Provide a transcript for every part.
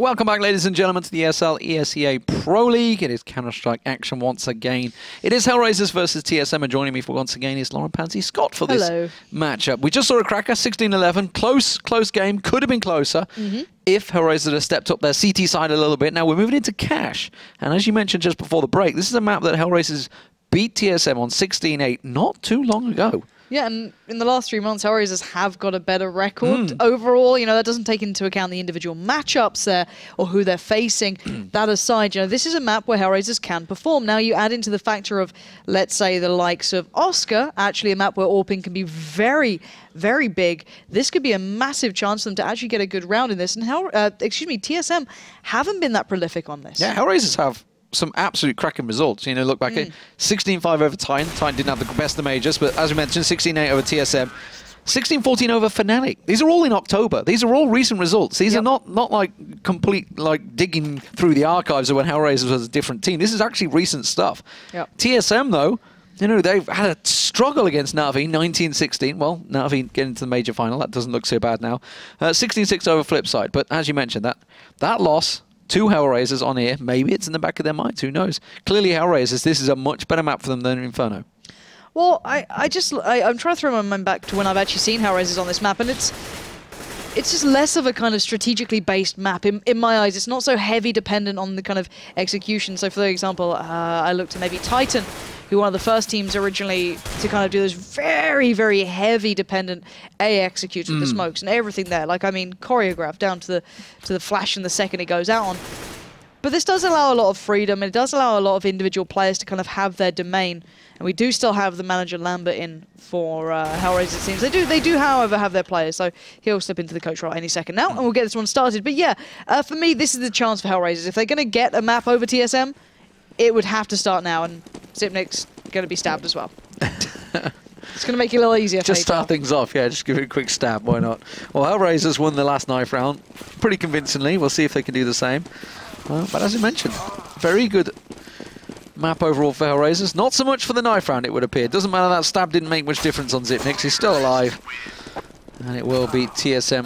Welcome back, ladies and gentlemen, to the ESL ESEA Pro League. It is Counter-Strike action once again. It is HellRaisers versus TSM, and joining me for once again is Lauren Pansy-Scott for this matchup. We just saw a cracker, 16-11, close game, could have been closer if HellRaisers had stepped up their CT side a little bit. Now we're moving into cash, and as you mentioned just before the break, this is a map that HellRaisers beat TSM on 16-8 not too long ago. Yeah, and in the last 3 months, HellRaisers have got a better record overall. You know, that doesn't take into account the individual matchups there or who they're facing. That aside, you know, this is a map where HellRaisers can perform. Now, you add into the factor of, let's say, the likes of Oscar, actually a map where AWPing can be very, very big. This could be a massive chance for them to actually get a good round in this. And TSM haven't been that prolific on this. Yeah, HellRaisers have some absolute cracking results. You know, look back at 16-5 over Titan. Titan didn't have the best of majors, but as we mentioned, 16-8 over TSM. 16-14 over Fnatic. These are all in October. These are all recent results. These are not like complete, like, digging through the archives of when HellRaisers was a different team. This is actually recent stuff. TSM, though, you know, they've had a struggle against Na'Vi, 19-16. Well, Na'Vi getting to the major final. That doesn't look so bad now. 16-6 over Flipside. But as you mentioned, that loss to HellRaisers on here, maybe it's in the back of their minds, who knows? Clearly HellRaisers, this is a much better map for them than Inferno. Well, I'm trying to throw my mind back to when I've actually seen HellRaisers on this map, and it's just less of a kind of strategically based map. In my eyes, it's not so heavy dependent on the kind of execution. So for example, I looked at maybe Titan, who were one of the first teams originally to kind of do this very, very heavy dependent A execute with the smokes and everything there. Like, I mean, choreographed down to the flash and the second it goes out on. But this does allow a lot of freedom, and it does allow a lot of individual players to kind of have their domain. And we do still have the manager Lambert in for HellRaisers teams. They do, however, have their players, so he'll slip into the coach role any second now, and we'll get this one started. But yeah, for me, this is the chance for HellRaisers. If they're going to get a map over TSM, it would have to start now, and Zipnik's going to be stabbed as well. It's going to make it a little easier. Just start things off, yeah, just give it a quick stab, why not? Well, HellRaisers won the last knife round pretty convincingly. We'll see if they can do the same. But as you mentioned, very good map overall for HellRaisers. Not so much for the knife round, it would appear. Doesn't matter, that stab didn't make much difference on Zipnik. He's still alive. And it will be TSM.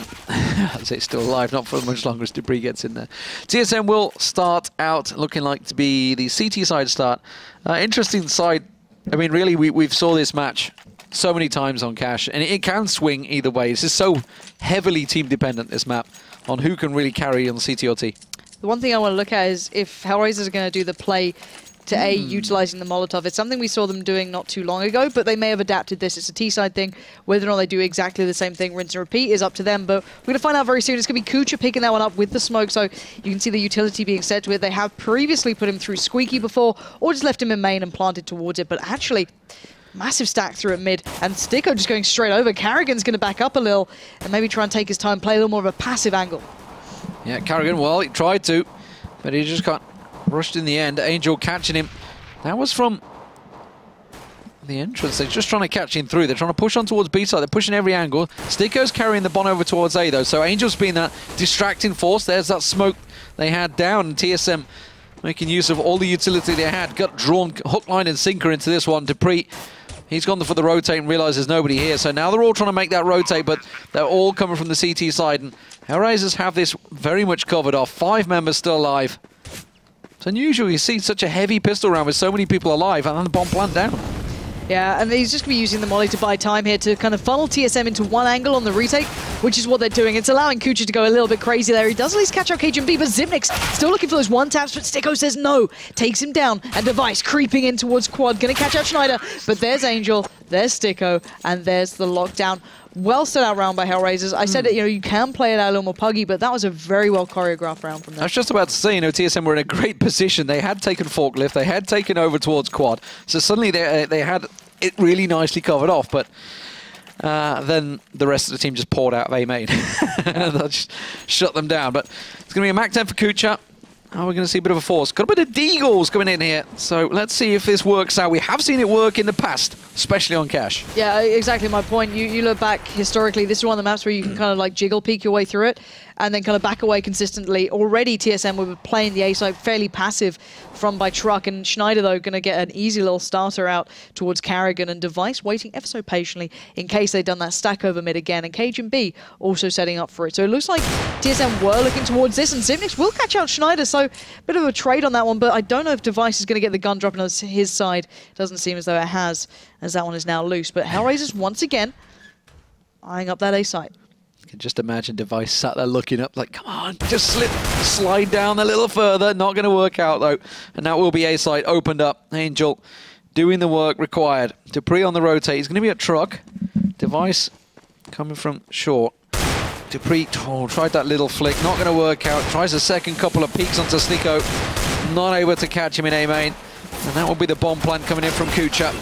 I'd say still alive, not for much longer as Debris gets in there. TSM will start out looking like to be the CT side start. Interesting side. I mean, really, we've saw this match so many times on Cash, and it can swing either way. This is so heavily team dependent, this map, on who can really carry on CT or T. The one thing I want to look at is if HellRaisers are going to do the play to A, utilizing the Molotov. It's something we saw them doing not too long ago, but they may have adapted this. It's a T-side thing. Whether or not they do exactly the same thing, rinse and repeat, is up to them. But we're going to find out very soon. It's going to be Kucha picking that one up with the smoke, so you can see the utility being set to it. They have previously put him through Squeaky before, or just left him in main and planted towards it. But actually, massive stack through at mid, and Sticko just going straight over. Carrigan's going to back up a little and maybe try and take his time, play a little more of a passive angle. Yeah, Carrigan, well, he tried to, but he just got rushed in the end. Angel catching him. That was from the entrance. They're just trying to catch him through. They're trying to push on towards B side. They're pushing every angle. Sticko's carrying the Bon over towards A, though. So Angel's being that distracting force. There's that smoke they had down. And TSM making use of all the utility they had. Got drawn hook, line, and sinker into this one. Dupree, he's gone for the rotate and realizes there's nobody here. So now they're all trying to make that rotate, but they're all coming from the CT side. And HellRaisers have this very much covered off. 5 members still alive. It's unusual you see such a heavy pistol round with so many people alive and then the bomb plant down. Yeah, and he's just going to be using the molly to buy time here to kind of funnel TSM into one angle on the retake, which is what they're doing. It's allowing Kucha to go a little bit crazy there. He does at least catch out KGB, but Zipnik's still looking for those one taps, but Sticko says no. Takes him down, and Device creeping in towards Quad. Going to catch out Schneider, but there's Angel, there's Sticko, and there's the lockdown. Well set out round by HellRaisers. I said it, you know, you can play it out a little more puggy, but that was a very well choreographed round from them. I was just about to say, you know, TSM were in a great position. They had taken Forklift, they had taken over towards Quad, so suddenly they had it really nicely covered off, but then the rest of the team just poured out they made. That just shut them down. But it's going to be a Mac 10 for Kucha. Oh, we're going to see a bit of a force. Got a bit of Deagles coming in here. So let's see if this works out. We have seen it work in the past, especially on Cash. Yeah, exactly my point. You look back historically, this is one of the maps where you can kind of like jiggle peek your way through it. and then kind of back away consistently. Already TSM were playing the A side fairly passive from by Truck, and Schneider, though, going to get an easy little starter out towards Carrigan, and Device waiting ever so patiently in case they'd done that stack over mid again, and Cajun B also setting up for it. So it looks like TSM were looking towards this, and Zimnix will catch out Schneider, so a bit of a trade on that one, but I don't know if Device is going to get the gun dropping on his side. Doesn't seem as though it has, as that one is now loose. But HellRaisers once again eyeing up that A site. You can just imagine Device sat there looking up like, come on, just slide down a little further. Not going to work out, though. And that will be A site opened up. Angel doing the work required. Dupree on the rotate. He's going to be at Truck. Device coming from short. Dupree tried that little flick. Not going to work out. Tries a second couple of peeks onto Snicko. Not able to catch him in A main. And that will be the bomb plant coming in from Kucha.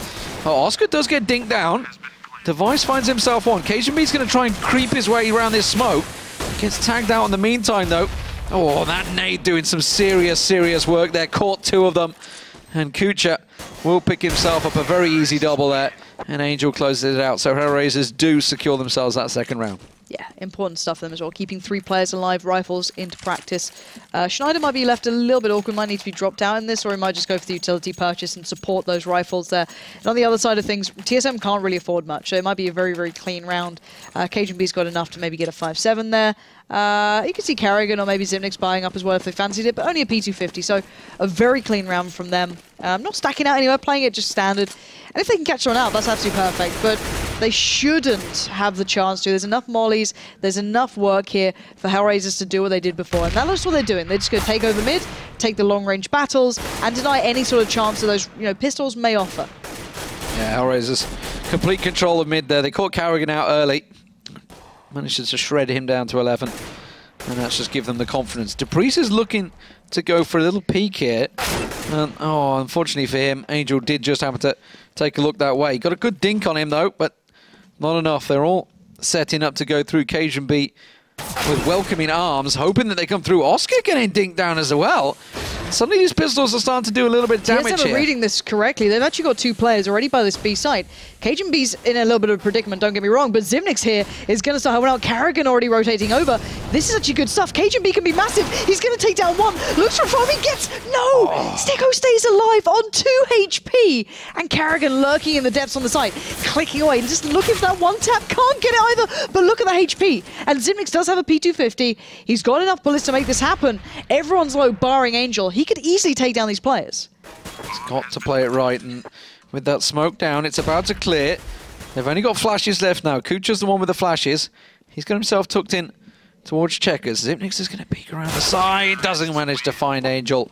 Oh, Oscar does get dinked down. Device finds himself one. Cajun B's going to try and creep his way around this smoke. Gets tagged out in the meantime, though. Oh, that nade doing some serious work there. Caught two of them. And Kucha will pick himself up a very easy double there. And Angel closes it out. So HellRaisers do secure themselves that second round. Yeah, important stuff for them as well. Keeping 3 players alive, rifles into practice. Schneider might be left a little bit awkward, might need to be dropped out in this, or he might just go for the utility purchase and support those rifles there. And on the other side of things, TSM can't really afford much, so it might be a very clean round. Cajun B's got enough to maybe get a 5-7 there. You can see Carrigan or maybe Zimnix buying up as well if they fancied it, but only a P250, so a very clean round from them. Not stacking out anywhere, playing it just standard. And if they can catch someone out, that's absolutely perfect, but they shouldn't have the chance to. There's enough mollies, there's enough work here for HellRaisers to do what they did before, and that's what they're doing. They're just going to take over mid, take the long-range battles, and deny any sort of chance that those pistols may offer. Yeah, HellRaisers complete control of mid there. They caught Carrigan out early. Managed to shred him down to 11. And that's just give them the confidence. Dupree is looking to go for a little peek here. And, oh, unfortunately for him, Angel did just happen to take a look that way. Got a good dink on him, though, but not enough. They're all setting up to go through. Cajun B with welcoming arms, hoping that they come through. Oscar getting dinked down as well. Suddenly these pistols are starting to do a little bit of damage here. Reading this correctly, they've actually got 2 players already by this B site. Cajun B's in a little bit of a predicament, don't get me wrong, but Zimnix here is going to start helping out. Carrigan already rotating over. This is actually good stuff. Cajun B can be massive. He's going to take down one. Looks for farming, gets... No! Oh. Sticko stays alive on 2 HP. And Carrigan lurking in the depths on the site, clicking away and just looking for that one tap. Can't get it either, but look at the HP. And Zimnix does have a P250. He's got enough bullets to make this happen. Everyone's low, barring Angel. He could easily take down these players. He's got to play it right, and with that smoke down, it's about to clear. They've only got flashes left now. Kucha's the one with the flashes. He's got himself tucked in towards Checkers. Zimnix is going to peek around the side. Doesn't manage to find Angel.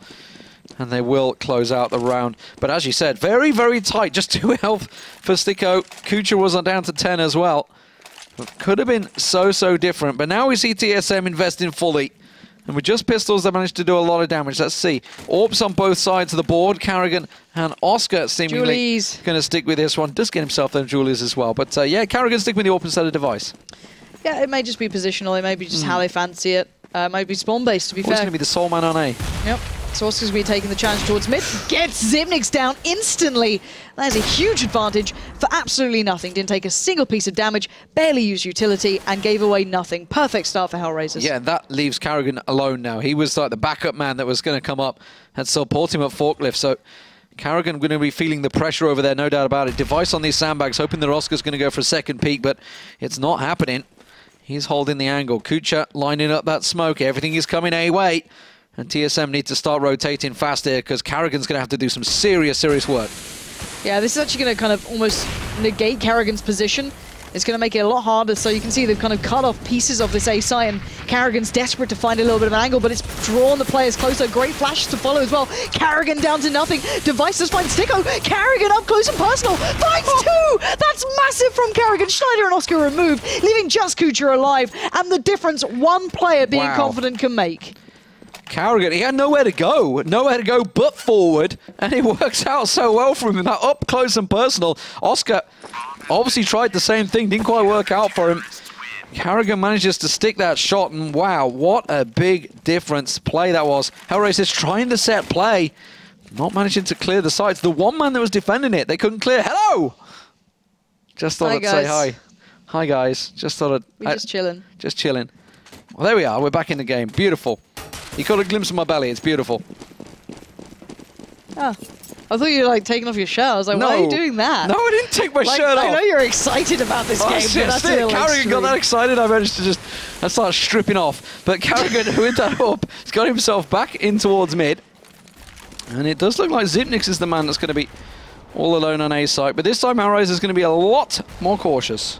And they will close out the round. But as you said, very tight. Just 2 health for Sticko. Kucha was down to 10 as well. Could have been so different. But now we see TSM investing fully. And with just pistols, they managed to do a lot of damage. Let's see. Orbs on both sides of the board. Carrigan and Oscar seemingly going to stick with this one. Does get himself them Julies as well. But yeah, Carrigan stick with the AWP instead of Device. Yeah, it may just be positional. It may be just how they fancy it. It might be spawn-based, to be fair. It's going to be the sole man on A. Yep. So Oscar's going to be taking the challenge towards mid. Gets Zimnix down instantly. That is a huge advantage for absolutely nothing. Didn't take a single piece of damage, barely used utility, and gave away nothing. Perfect start for HellRaisers. Yeah, that leaves Carrigan alone now. He was like the backup man that was going to come up and support him at forklift. So Carrigan going to be feeling the pressure over there, no doubt about it. Device on these sandbags, hoping that Oscar's going to go for a second peek, but it's not happening. He's holding the angle. Kucha lining up that smoke. Everything is coming A-way. And TSM need to start rotating fast here because Carrigan's going to have to do some serious work. Yeah, this is actually going to kind of almost negate Carrigan's position. It's going to make it a lot harder. So you can see they've kind of cut off pieces of this A site, and Carrigan's desperate to find a little bit of an angle, but it's drawn the players closer. Great flashes to follow as well. Carrigan down to nothing. Device does find Sticko. Carrigan up close and personal. Finds 2! That's massive from Carrigan. Schneider and Oscar removed, leaving just Kucha alive. And the difference one player being confident can make. Carrigan, he had nowhere to go but forward, and it works out so well for him. That up close and personal. Oscar obviously tried the same thing, didn't quite work out for him. Carrigan manages to stick that shot, and wow, what a big difference play that was. HellRaisers trying to set play, not managing to clear the sides. The one man that was defending it, they couldn't clear. Hello! Just thought I'd say hi. Hi, guys. Just thought We're just chilling. Just chilling. Well, there we are. We're back in the game. Beautiful. You got a glimpse of my belly. It's beautiful. Oh. I thought you were like taking off your shirt. I was like, why are you doing that? No, I didn't take my shirt off. I know you're excited about this game, but that's it. Carrigan got that excited, I managed to just start stripping off. But Carrigan, with that up, has got himself back in towards mid. And it does look like Zipnix is the man that's going to be all alone on A site. But this time, HellRaisers is going to be a lot more cautious.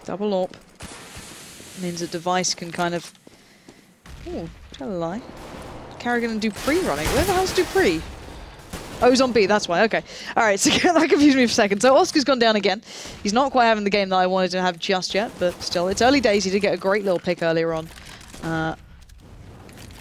Double AWP means a device can kind of... Oh, tell a lie. Carrigan and Dupree running. Where the hell's Dupree? Oh, he's on B, that's why. Okay. All right, so that confused me for a second. So Oscar's gone down again. He's not quite having the game that I wanted to have just yet, but still, it's early days. He did get a great little pick earlier on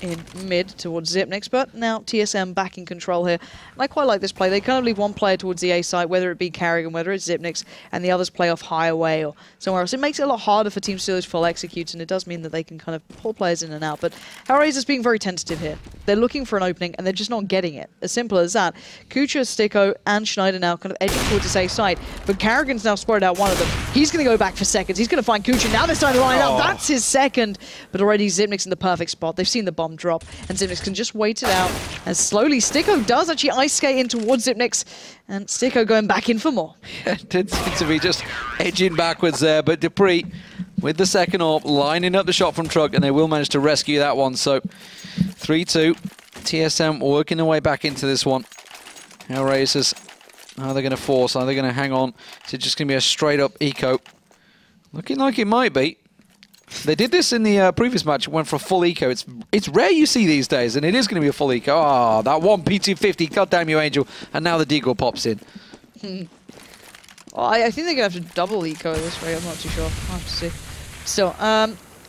in mid towards Zipnix, but now TSM back in control here. And I quite like this play. They kind of leave one player towards the A site, whether it be Carrigan, whether it's Zipnix, and the others play off high away or somewhere else. It makes it a lot harder for Team Steelers full executes, and it does mean that they can kind of pull players in and out. But HellRaisers being very tentative here. They're looking for an opening, and they're just not getting it. As simple as that. Kucha, Sticko, and Schneider now kind of edging towards this A site, but Carrigan's now spotted out one of them. He's going to go back for seconds. He's going to find Kucha. Now they're starting to line up. That's his second. But already Zipnix in the perfect spot. They've seen the bomb drop, and Zipnix can just wait it out. And slowly, Sticko does actually ice skate in towards Zipnix, and Sticko going back in for more. Yeah, it did seem to be just edging backwards there, but Dupree with the second AWP, lining up the shot from Trug, and they will manage to rescue that one. So 3-2, TSM working their way back into this one. HellRaisers, are they going to force? Are they going to hang on? Is it just going to be a straight up eco? Looking like it might be. They did this in the previous match, went for a full eco. It's rare you see these days, and it is going to be a full eco. Ah, that one P250, goddamn you, Angel. And now the Deagle pops in. Well, I think they're going to have to double eco this way. I'm not too sure. I'll have to see. Still,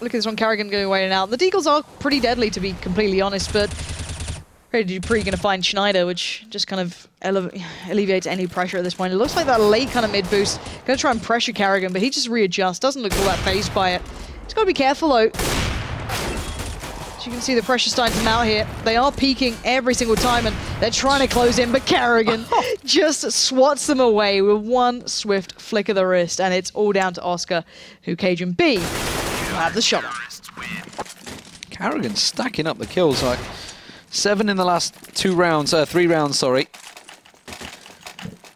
look at this one. Carrigan going away and out. The Deagles are pretty deadly, to be completely honest, but Ready Dupree going to find Schneider, which just kind of alleviates any pressure at this point. It looks like that late kind of mid boost. Going to try and pressure Carrigan, but he just readjusts. Doesn't look all that phased by it. He's got to be careful, though. As you can see, the pressure starting to mount here. They are peaking every single time, and they're trying to close in, but Carrigan just swats them away with one swift flick of the wrist, and it's all down to Oscar, who Cajun B will have the shot on. Carrigan stacking up the kills, like 7 in the last 3 rounds, sorry.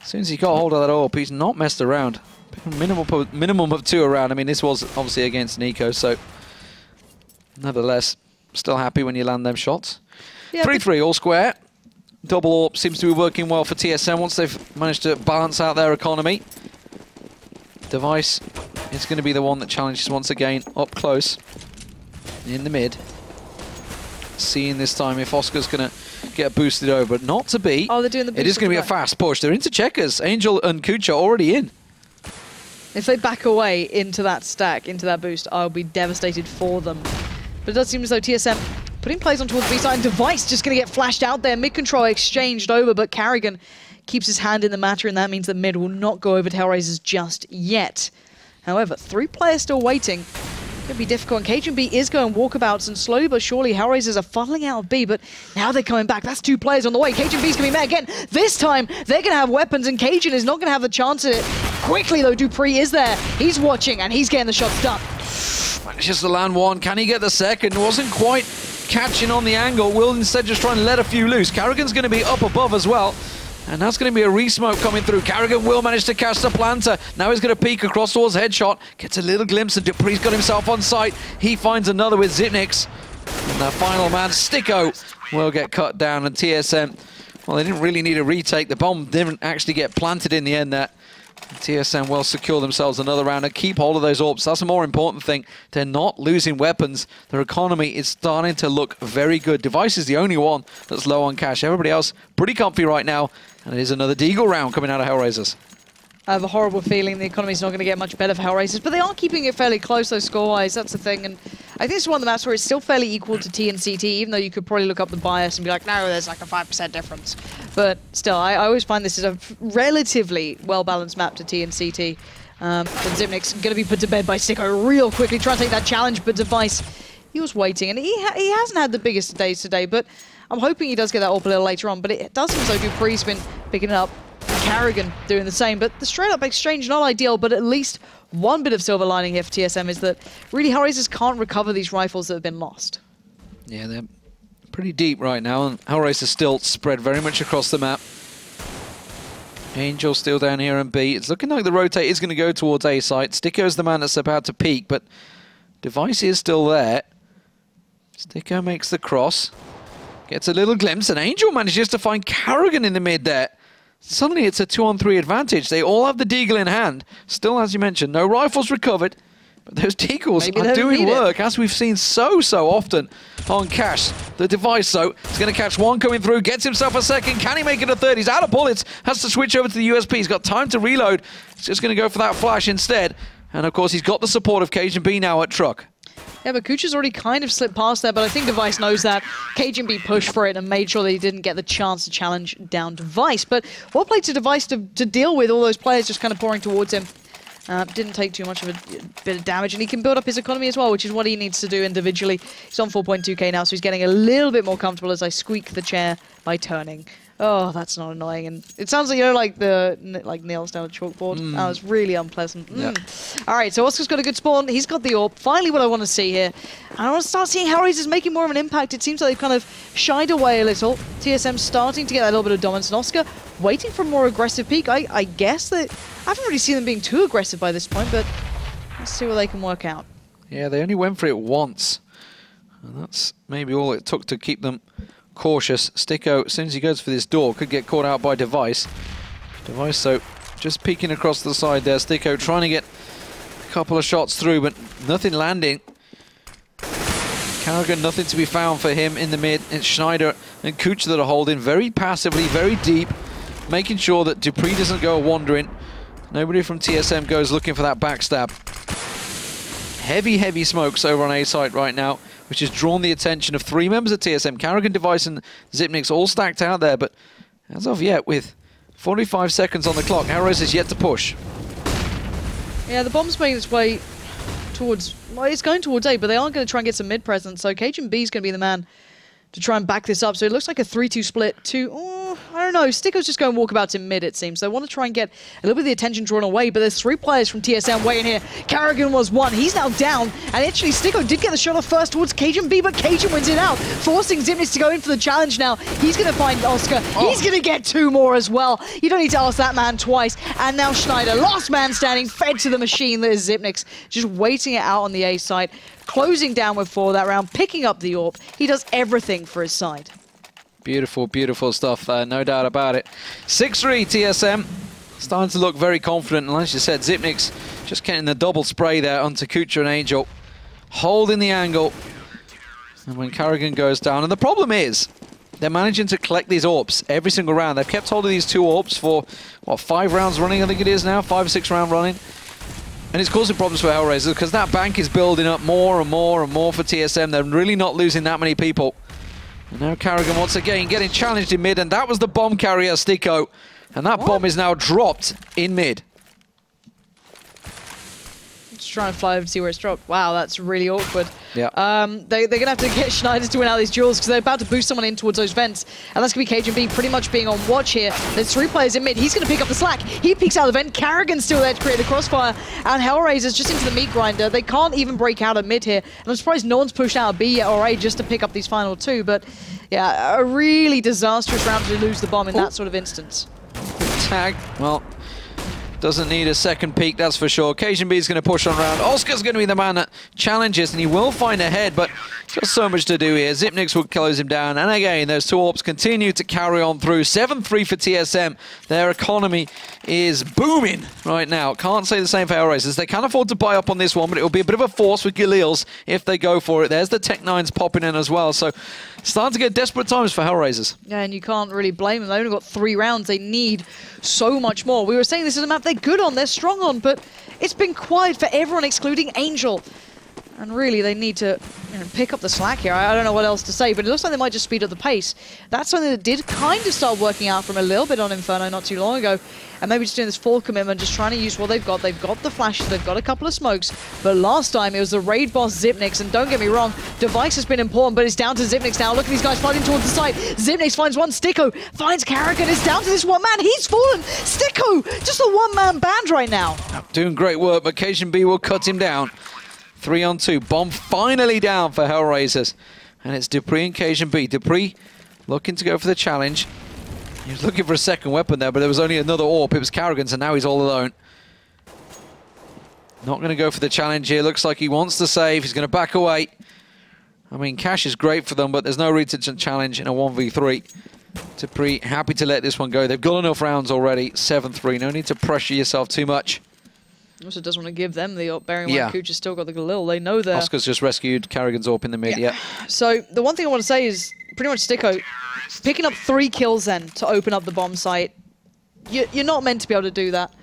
As soon as he got hold of that AWP, he's not messed around. Minimum of 2 around. I mean, this was obviously against Nico, so nevertheless, still happy when you land them shots. 3-3, all square. Double AWP seems to be working well for TSM once they've managed to balance out their economy. Device is going to be the one that challenges once again up close in the mid. Seeing this time if Oscar's going to get boosted over, but not to be. Oh, they're doing the boost. It is going to be a fast push. They're into checkers. Angel and Kucha already in. If they back away into that stack, into that boost, I'll be devastated for them. But it does seem as though TSM putting plays on towards B-side, and Device just going to get flashed out there. Mid-control exchanged over, but Carrigan keeps his hand in the matter, and that means that mid will not go over to HellRaisers just yet. However, 3 players still waiting. Could be difficult, and Cajun B is going walkabouts, and slowly but surely HellRaisers are funneling out of B, but now they're coming back. That's 2 players on the way. Cajun B's going to be met again. This time, they're going to have weapons, and Cajun is not going to have the chance at it. Quickly, though, Dupree is there. He's watching, and he's getting the shots done. Manages to land one. Can he get the second? Wasn't quite catching on the angle. Will instead just try and let a few loose. Carrigan's going to be up above as well. And that's going to be a re-smoke coming through. Carrigan will manage to catch the planter. Now he's going to peek across towards headshot. Gets a little glimpse, and Dupree's got himself on site. He finds another with Zipnix. And the final man, Sticko, will get cut down. And TSM, well, they didn't really need a retake. The bomb didn't actually get planted in the end there. TSM will secure themselves another round and keep hold of those AWPs. That's a more important thing. They're not losing weapons. Their economy is starting to look very good. Device is the only one that's low on cash. Everybody else pretty comfy right now. And it is another Deagle round coming out of HellRaisers. I have a horrible feeling the economy's not going to get much better for HellRaisers, but they are keeping it fairly close, though, score-wise. That's the thing. And I think it's one of the maps where it's still fairly equal to T and CT, even though you could probably look up the bias and be like, no, there's like a 5% difference. But still, I always find this is a relatively well-balanced map to T and CT. But Zipnix going to be put to bed by Sticko real quickly, trying to take that challenge, but Device, he was waiting. And he hasn't had the biggest days today, but I'm hoping he does get that AWP a little later on. But it does seem as though Dupree's been picking it up. Carrigan doing the same. But the straight-up exchange, not ideal, but at least one bit of silver lining here for TSM is that really HellRaisers can't recover these rifles that have been lost. Yeah, they're pretty deep right now, and HellRaisers still spread very much across the map. Angel still down here in B. It's looking like the rotate is going to go towards A site. Sticko's the man that's about to peek, but Device is still there. Sticko makes the cross. Gets a little glimpse, and Angel manages to find Carrigan in the mid there. Suddenly it's a 2-on-3 advantage. They all have the deagle in hand. Still, as you mentioned, no rifles recovered. But those deagles are doing work, as we've seen so often on Cash. The Device, though, is going to catch one coming through, gets himself a second. Can he make it a third? He's out of bullets, has to switch over to the USP. He's got time to reload. He's just going to go for that flash instead. And, of course, he's got the support of Cajun B now at truck. Yeah, but Kucha's already kind of slipped past there, but I think Device knows that. Cajun B pushed for it and made sure that he didn't get the chance to challenge down Device. But well played to Device to deal with all those players just kind of pouring towards him. Didn't take too much of a bit of damage, and he can build up his economy as well, which is what he needs to do individually. He's on 4.2k now, so he's getting a little bit more comfortable as I squeak the chair by turning. Oh, that's not annoying. And it sounds like, you know, like the nails down a chalkboard. That was really unpleasant. Yeah. All right, so Oscar's got a good spawn. He's got the AWP. Finally what I want to see here. And I want to start seeing HellRaisers making more of an impact. It seems like they've kind of shied away a little. TSM starting to get a little bit of dominance. And Oscar waiting for a more aggressive peak. I guess that I haven't really seen them being too aggressive by this point, but let's see what they can work out. Yeah, they only went for it once. And that's maybe all it took to keep them cautious. Sticko, as soon as he goes for this door, could get caught out by Device. Device, so just peeking across the side there. Sticko trying to get a couple of shots through, but nothing landing. Carrigan, nothing to be found for him in the mid. It's Schneider and Kucha that are holding very passively, very deep, making sure that Dupree doesn't go wandering. Nobody from TSM goes looking for that backstab. Heavy smokes over on A site right now, which has drawn the attention of three members of TSM. Carrigan, Device, and Zipnix all stacked out there, but as of yet, with 45 seconds on the clock, HellRaisers is yet to push. Yeah, the bomb's making its way towards, well, it's going towards A, but they aren't going to try and get some mid presence, so Cajun B is going to be the man to try and back this up. So it looks like a 3-2 split to, I don't know, Sticko's just going walkabouts in mid, it seems. So they want to try and get a little bit of the attention drawn away, but there's three players from TSM way in here. Carrigan was one. He's now down, and actually Sticko did get the shot off first towards Cajun B, but Cajun wins it out, forcing Zipnix to go in for the challenge now. He's going to find Oscar. He's going to get two more as well. You don't need to ask that man twice. And now Schneider, last man standing, fed to the machine that is Zipnix, just waiting it out on the A side. Closing down with 4 that round, picking up the AWP. He does everything for his side. Beautiful, beautiful stuff, no doubt about it. 6-3 TSM. Starting to look very confident. And as you said, Zipnix just getting the double spray there onto Kucha and Angel. Holding the angle. And when Carrigan goes down. And the problem is, they're managing to collect these AWPs every single round. They've kept hold of these 2 AWPs for, what, 5 rounds running, I think it is now? 5 or 6 round running. And it's causing problems for HellRaisers because that bank is building up more and more and more for TSM. They're really not losing that many people. And now Carrigan once again getting challenged in mid, and that was the bomb carrier, Sticko. And that bomb is now dropped in mid. Just trying to fly over to see where it's dropped. Wow, that's really awkward. Yeah. They're going to have to get Schneider to win out these duels because they're about to boost someone in towards those vents. And that's going to be Cajun B pretty much being on watch here. There's 3 players in mid. He's going to pick up the slack. He peeks out of the vent. Carrigan's still there to create the crossfire. And HellRaisers just into the meat grinder. They can't even break out of mid here. And I'm surprised no one's pushed out of B yet or A just to pick up these final 2. But yeah, a really disastrous round to lose the bomb in that sort of instance. Tag. Well, doesn't need a second peek, that's for sure. Cajun B is going to push on round. Oscar's going to be the man that challenges, and he will find a head, but just so much to do here. Zipnix will close him down, and again, those 2 AWPs continue to carry on through. 7-3 for TSM. Their economy is booming right now. Can't say the same for HellRaisers. They can afford to buy up on this one, but it will be a bit of a force with Galil's if they go for it. There's the Tech-9s popping in as well, so starting to get desperate times for HellRaisers. Yeah, and you can't really blame them. They only got 3 rounds. They need so much more. We were saying this is a map they're good on, they're strong on, but it's been quiet for everyone excluding Angel. And really, they need to pick up the slack here. I don't know what else to say, but it looks like they might just speed up the pace. That's something that did kind of start working out from a little bit on Inferno not too long ago. And maybe just doing this full commitment, just trying to use what they've got. They've got the flashes, they've got a couple of smokes. But last time, it was the raid boss Xyp9x. And don't get me wrong, Device has been important, but it's down to Xyp9x now. Look at these guys fighting towards the side. Xyp9x finds one, Sticko finds Karrigan. It's down to this one man. He's fallen. Sticko, just a one-man band right now. Doing great work, but KSHB will cut him down. 3-on-2. Bomb finally down for HellRaisers. And it's dupreeh and KSHB. dupreeh looking to go for the challenge. He was looking for a second weapon there, but there was only another AWP. It was Karrigan, so now he's all alone. Not going to go for the challenge here. Looks like he wants to save. He's going to back away. I mean, cash is great for them, but there's no reason to challenge in a 1v3. dupreeh happy to let this one go. They've got enough rounds already. 7-3. No need to pressure yourself too much. Also doesn't want to give them the AWP, bearing in mind Cooch has still got the Galil. They know that. Oscar's just rescued Karrigan's AWP in the mid, yeah. So the one thing I want to say is pretty much Sticko picking up 3 kills then to open up the bomb site. You're not meant to be able to do that.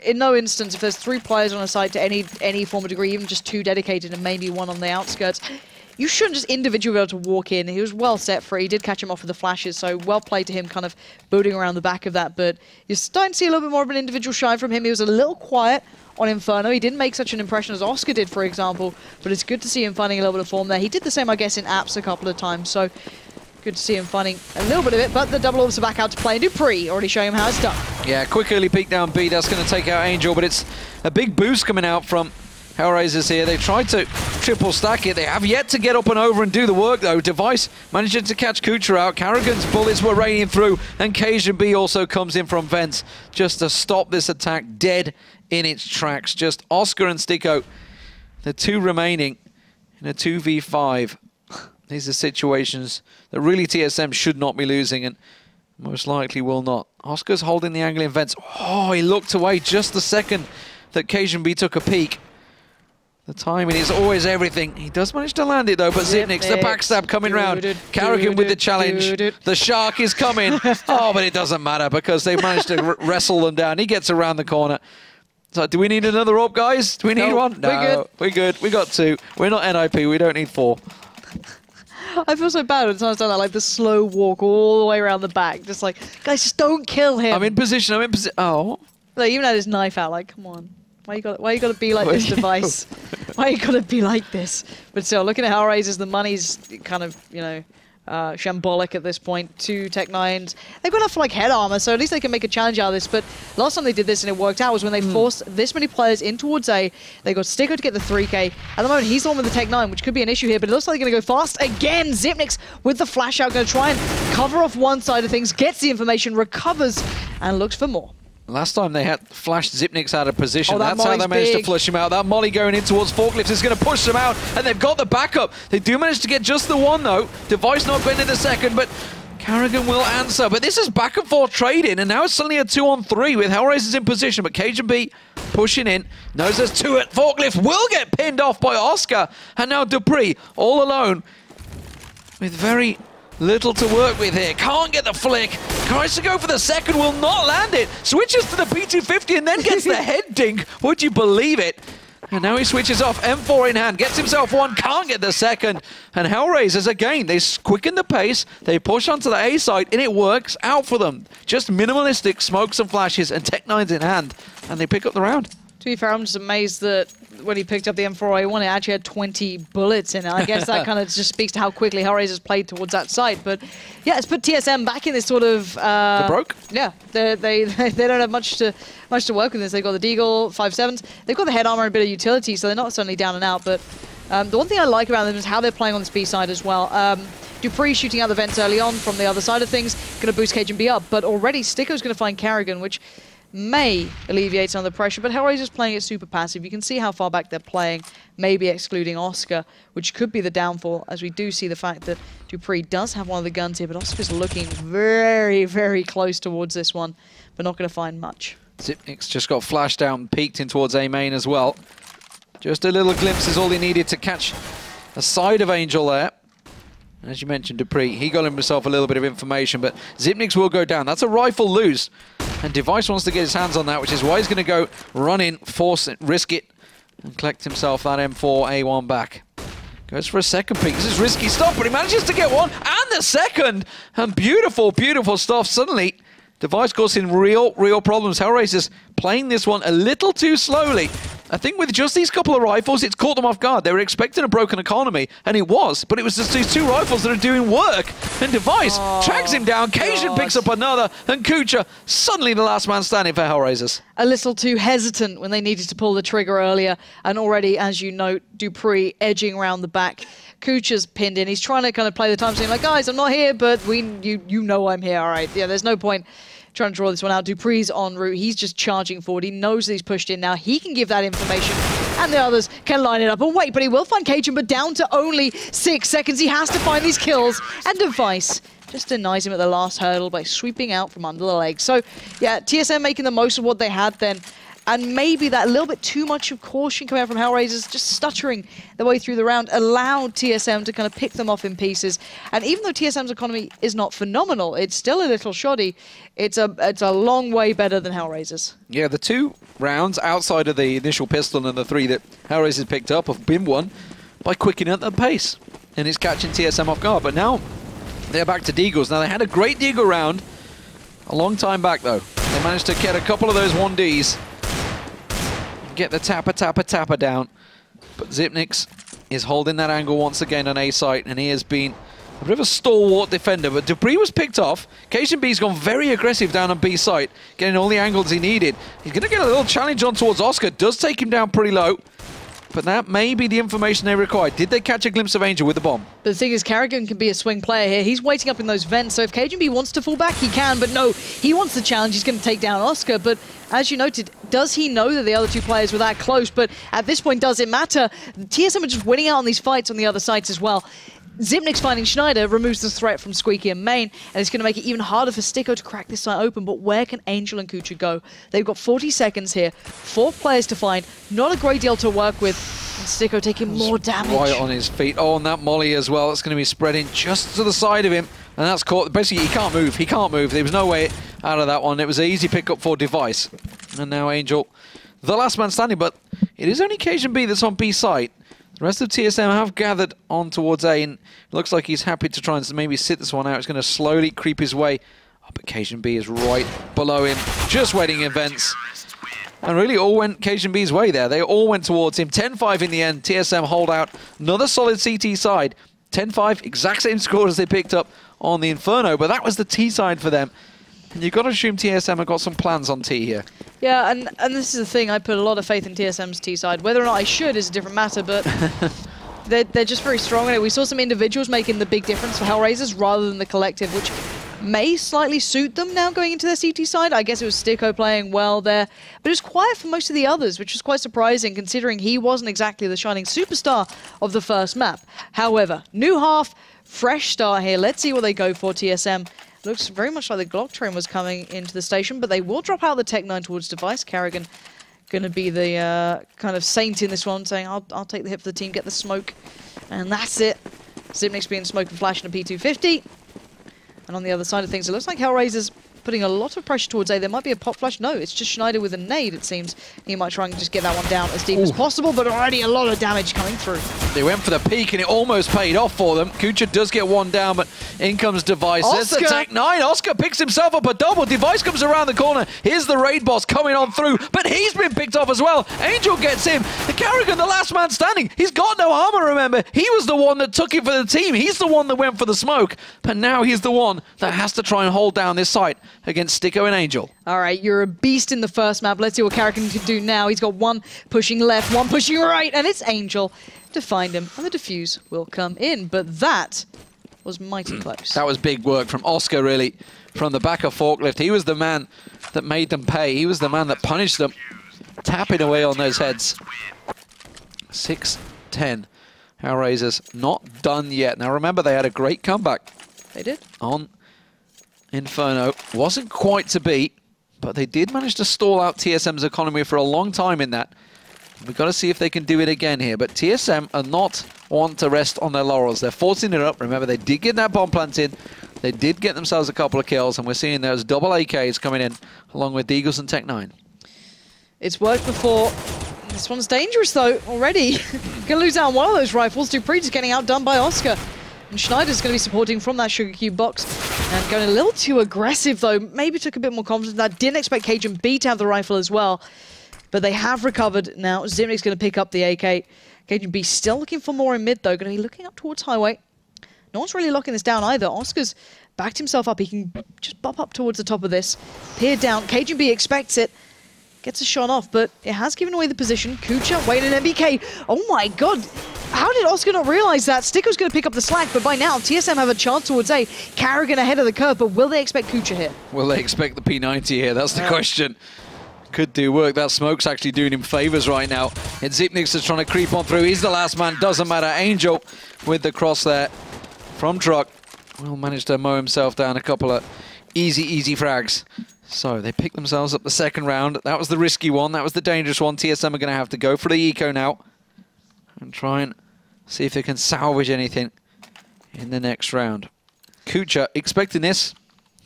In no instance, if there's 3 players on a site to any form of degree, even just 2 dedicated and maybe 1 on the outskirts, you shouldn't just individually be able to walk in. He was well set for it. He did catch him off with the flashes, so well played to him kind of booting around the back of that. But you're starting to see a little bit more of an individual shine from him. He was a little quiet on Inferno. He didn't make such an impression as Oscar did, for example, but it's good to see him finding a little bit of form there. He did the same, I guess, in Apps a couple of times, so good to see him finding a little bit of it, but the double orbs are back out to play. dupreeh already showing him how it's done. Yeah, quick early peek down B. That's going to take out Angel, but it's a big boost coming out from HellRaisers here. They tried to triple stack it. They have yet to get up and over and do the work, though. Device managing to catch Kucha out. Karrigan's bullets were raining through, and KSHB also comes in from vents just to stop this attack dead in its tracks. Just Oscar and Sticko, the 2 remaining in a 2v5. These are situations that really TSM should not be losing, and most likely will not. Oscar's holding the angle in vents. Oh, he looked away just the second that KSHB took a peek. The timing is always everything. He does manage to land it, though, but Xyp9x, the backstab coming round. Karrigan with the challenge. The shark is coming. Oh, but it doesn't matter because they've managed to wrestle them down. He gets around the corner. So, do we need another AWP, guys? Do we need one? No, we're good. We got 2. We're not NIP. We don't need 4. I feel so bad when someone's done that, like the slow walk all the way around the back. Just like, guys, just don't kill him. I'm in position. I'm in position. Oh. Like, even had his knife out, like, come on. Why you gotta be like this, Device? Why you gotta be like this? But still, looking at HellRaisers, the money's kind of, you know, shambolic at this point. 2 Tech-9s. They've got enough for like head armor, so at least they can make a challenge out of this. But last time they did this and it worked out was when they forced this many players in towards A. They got Sticko to get the 3K. At the moment, he's the one with the Tech-9, which could be an issue here, but it looks like they're going to go fast again. Xyp9x with the flash out, going to try and cover off one side of things, gets the information, recovers, and looks for more. Last time they had flashed Xyp9x out of position. Oh, That's how they managed to flush him out. That molly going in towards Forklifts is going to push them out, and they've got the backup. They do manage to get just the 1, though. Device not going in the second, but Karrigan will answer. But this is back and forth trading, and now it's suddenly a 2-on-3 with HellRaisers in position, but KSHB pushing in. Knows there's 2 at Forklift. Will get pinned off by Oscar, and now dupreeh all alone with very little to work with here. Can't get the flick. Tries to go for the second, will not land it. Switches to the P250 and then gets the head dink. Would you believe it? And now he switches off, M4 in hand, gets himself 1, can't get the second. And HellRaisers, again, they quicken the pace, they push onto the A side, and it works out for them. Just minimalistic smokes and flashes and Tech-9s in hand, and they pick up the round. To be fair, I'm just amazed that when he picked up the M4A1, it actually had 20 bullets in it. I guess that kind of just speaks to how quickly HellRaisers played towards that site. But yeah, it's put TSM back in this sort of... the broke? Yeah, they don't have much to work with this. They've got the Deagle, 5.7s. They've got the head armor and a bit of utility, so they're not suddenly down and out. But the one thing I like about them is how they're playing on the B side as well. dupreeh shooting out the vents early on from the other side of things, going to boost KSHB up. But already Sticko's going to find Karrigan, which may alleviate some of the pressure, but HellRaisers playing it super passive. You can see how far back they're playing, maybe excluding Oscar, which could be the downfall, as we do see the fact that dupreeh does have one of the guns here, but Oscar's looking very, very close towards this one, but not going to find much. Xyp9x just got flashed out and peeked in towards A main as well. Just a little glimpse is all he needed to catch a side of Angel there. And as you mentioned, dupreeh, he got himself a little bit of information, but Xyp9x will go down. That's a rifle lose. And Device wants to get his hands on that, which is why he's going to go run in, force it, risk it, and collect himself that M4A1 back. Goes for a second peek. This is risky stuff, but he manages to get one and the second. And beautiful, beautiful stuff. Suddenly, Device causing real problems. HellRaisers playing this one a little too slowly. I think with just these couple of rifles, it's caught them off guard. They were expecting a broken economy, and it was, but it was just these two rifles that are doing work. And Device tracks him down, Cajun picks up another, and Kucha, suddenly the last man standing for HellRaisers. A little too hesitant when they needed to pull the trigger earlier, and already, as you note, Dupree edging around the back. Kucha's pinned in. He's trying to kind of play the time, saying like, guys, I'm not here, but you know I'm here, all right. Yeah, there's no point trying to draw this one out. Dupree's en route. He's just charging forward. He knows that he's pushed in now. He can give that information, and the others can line it up and wait, but he will find Cajun, but down to only 6 seconds. He has to find these kills, and Device just denies him at the last hurdle by sweeping out from under the leg. So, yeah, TSM making the most of what they had then. And maybe that little bit too much of caution coming out from HellRaisers, just stuttering their way through the round, allowed TSM to kind of pick them off in pieces. And even though TSM's economy is not phenomenal, it's still a little shoddy. It's a long way better than HellRaisers. Yeah, the 2 rounds outside of the initial pistol and the 3 that HellRaisers picked up have been won by quickening at the pace. And it's catching TSM off guard. But now they're back to Deagles. Now, they had a great Deagle round a long time back, though. They managed to get a couple of those 1Ds. Get the tapper down. But Zipnix is holding that angle once again on A site, and he has been a bit of a stalwart defender. But Dupree was picked off. Cajun B's gone very aggressive down on B site, getting all the angles he needed. He's going to get a little challenge on towards Oscar. Does take him down pretty low. But that may be the information they require. Did they catch a glimpse of Angel with the bomb? But the thing is, Carrigan can be a swing player here. He's waiting up in those vents, so if Cajun B wants to fall back, he can. But no, he wants the challenge. He's going to take down Oscar. But as you noted, does he know that the other 2 players were that close? But at this point, does it matter? TSM are just winning out on these fights on the other sides as well. Zipnix finding Schneider removes the threat from Squeaky and Main, and it's going to make it even harder for Sticko to crack this site open. But where can Angel and Kucha go? They've got 40 seconds here, 4 players to find, not a great deal to work with, and Sticko taking more damage. Right on his feet. Oh, and that molly as well. It's going to be spreading just to the side of him, and that's caught. Basically, he can't move. He can't move. There was no way out of that one. It was an easy pickup for Device. And now Angel, the last man standing, but it is only Cajun B that's on B site. The rest of TSM have gathered on towards A, and it looks like he's happy to try and maybe sit this one out. He's going to slowly creep his way. Oh, but Cajun B is right below him, just waiting in vents. And really all went Cajun B's way there. They all went towards him. 10-5 in the end. TSM hold out. Another solid CT side. 10-5, exact same score as they picked up on the Inferno, but that was the T side for them. And you've got to assume TSM have got some plans on T here. Yeah, and this is the thing. I put a lot of faith in TSM's T side. Whether or not I should is a different matter, but they're just very strong in it. We saw some individuals making the big difference for HellRaisers rather than the collective, which may slightly suit them now going into their CT side. I guess it was Sticko playing well there, but it was quiet for most of the others, which was quite surprising considering he wasn't exactly the shining superstar of the first map. However, new half, fresh start here. Let's see what they go for, TSM. Looks very much like the Glock train was coming into the station, but they will drop out the Tech 9 towards Device. Carrigan going to be the kind of saint in this one, saying, I'll take the hit for the team, get the smoke, and that's it. Zipnix being smoke and flash in a P250. And on the other side of things, it looks like HellRaisers putting a lot of pressure towards A. There might be a pop flash. No, it's just Schneider with a nade, it seems. He might try and just get that one down as deep as possible, but already a lot of damage coming through. They went for the peak, and it almost paid off for them. Kucha does get one down, but in comes Device. There's the Tech 9. Oscar picks himself up a double. Device comes around the corner. Here's the raid boss coming on through, but he's been picked off as well. Angel gets him. The Carrigan, the last man standing. He's got no armor, remember. He was the one that took it for the team. He's the one that went for the smoke, but now he's the one that has to try and hold down this site against Sticko and Angel. All right, you're a beast in the first map. Let's see what Carrigan can do now. He's got one pushing left, one pushing right, and it's Angel to find him, and the defuse will come in. But that was mighty close. That was big work from Oscar, really, from the back of Forklift. He was the man that made them pay. He was the man that punished them, tapping away on those heads. 6-10. HellRaisers not done yet. Now remember, they had a great comeback. They did. On Inferno. Wasn't quite to beat, but they did manage to stall out TSM's economy for a long time in that. We've got to see if they can do it again here, but TSM are not want to rest on their laurels. They're forcing it up. Remember, they did get that bomb planted. They did get themselves a couple of kills, and we're seeing those double AKs coming in, along with the Eagles and Tech 9. It's worked before. This one's dangerous though, already. Gonna lose out on one of those rifles. Dupree just getting outdone by Oscar. And Schneider's gonna be supporting from that Sugar Cube box. And going a little too aggressive though. Maybe took a bit more confidence. That didn't expect Cajun B to have the rifle as well. But they have recovered now. Zimnik's gonna pick up the AK. Cajun B still looking for more in mid though. Gonna be looking up towards highway. No one's really locking this down either. Oscar's backed himself up. He can just bop up towards the top of this. Peer down. Cajun B expects it. Gets a shot off, but it has given away the position. Kucha, waiting an MBK. Oh my god. How did Oscar not realize that? Sticker's going to pick up the slack, but by now, TSM have a chance towards A. Carrigan ahead of the curve, but will they expect Kucha here? Will they expect the P90 here? That's the question. Could do work. That smoke's actually doing him favors right now. And Zipnix is trying to creep on through. He's the last man. Doesn't matter. Angel with the cross there from Truck. Will manage to mow himself down a couple of easy frags. So they pick themselves up the second round. That was the risky one. That was the dangerous one. TSM are going to have to go for the eco now and try and see if they can salvage anything in the next round. Kucha expecting this,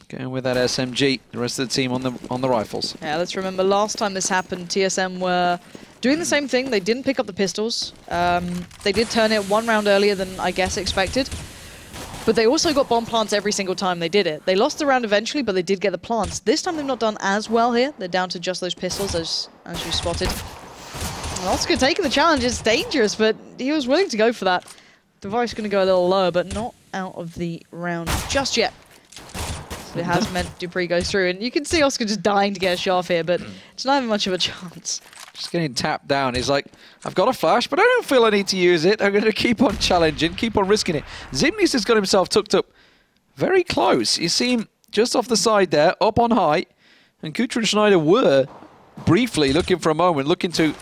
going with that SMG. The rest of the team on the rifles. Yeah, let's remember last time this happened, TSM were doing the same thing. They didn't pick up the pistols. They did turn it one round earlier than I guess expected. But they also got bomb plants every single time they did it. They lost the round eventually, but they did get the plants. This time they've not done as well here. They're down to just those pistols, as you spotted. And Oscar taking the challenge. It's dangerous, but he was willing to go for that. Device going to go a little lower, but not out of the round just yet. So it has meant Dupree goes through. And you can see Oscar just dying to get a shot off here, but it's not having much of a chance. Just getting tapped down. He's like, I've got a flash, but I don't feel I need to use it. I'm going to keep on challenging, keep on risking it. Zimnis has got himself tucked up very close. You see him just off the side there, up on high. And Kucha and Schneider were briefly looking for a moment, looking to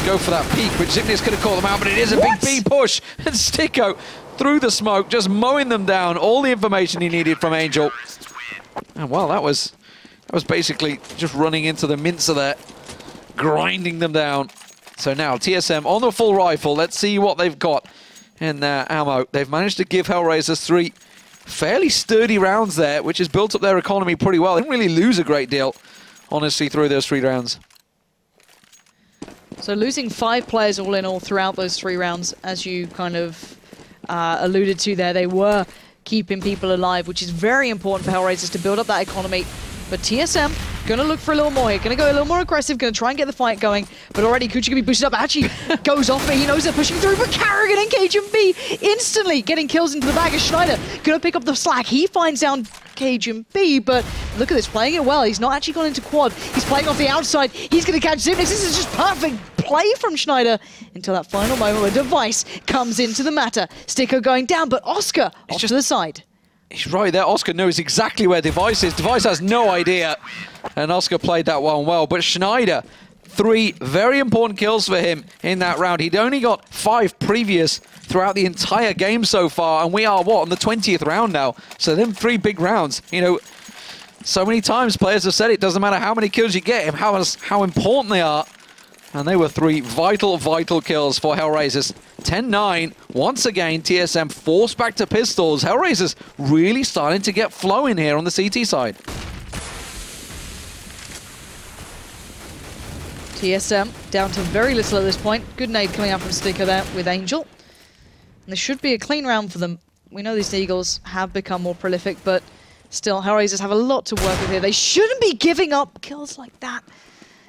go for that peak, which Zimnis could have called them out, but it is a big B push. And Sticko through the smoke, just mowing them down. All the information he needed from Angel. And well, that was basically just running into the mincer there, grinding them down. So now TSM on the full rifle. Let's see what they've got in their ammo. They've managed to give HellRaisers 3 fairly sturdy rounds there, which has built up their economy pretty well. They didn't really lose a great deal, honestly, through those 3 rounds. So losing 5 players all in all throughout those 3 rounds, as you kind of alluded to there, they were keeping people alive, which is very important for HellRaisers to build up that economy. But TSM gonna look for a little more here, gonna go a little more aggressive, gonna try and get the fight going. But already Kucha can be boosted up, actually goes off, but he knows they're pushing through. But Carrigan and Cajun B instantly getting kills into the bag as Schneider gonna pick up the slack. He finds down Cajun B, but look at this, playing it well. He's not actually gone into quad. He's playing off the outside. He's gonna catch Zimnix. This is just perfect play from Schneider until that final moment where Device comes into the matter. Sticker going down, but Oscar off to the side. He's right there. Oscar knows exactly where Device is. Device has no idea. And Oscar played that one well. But Schneider, 3 very important kills for him in that round. He'd only got 5 previous throughout the entire game so far. And we are, what, on the 20th round now? So them 3 big rounds. You know, so many times players have said it doesn't matter how many kills you get, how important they are. And they were 3 vital kills for HellRaisers. 10-9. Once again, TSM forced back to pistols. HellRaisers really starting to get flowing here on the CT side. TSM down to very little at this point. Good nade coming out from Sticker there with Angel. And this should be a clean round for them. We know these Eagles have become more prolific, but still, HellRaisers have a lot to work with here. They shouldn't be giving up kills like that.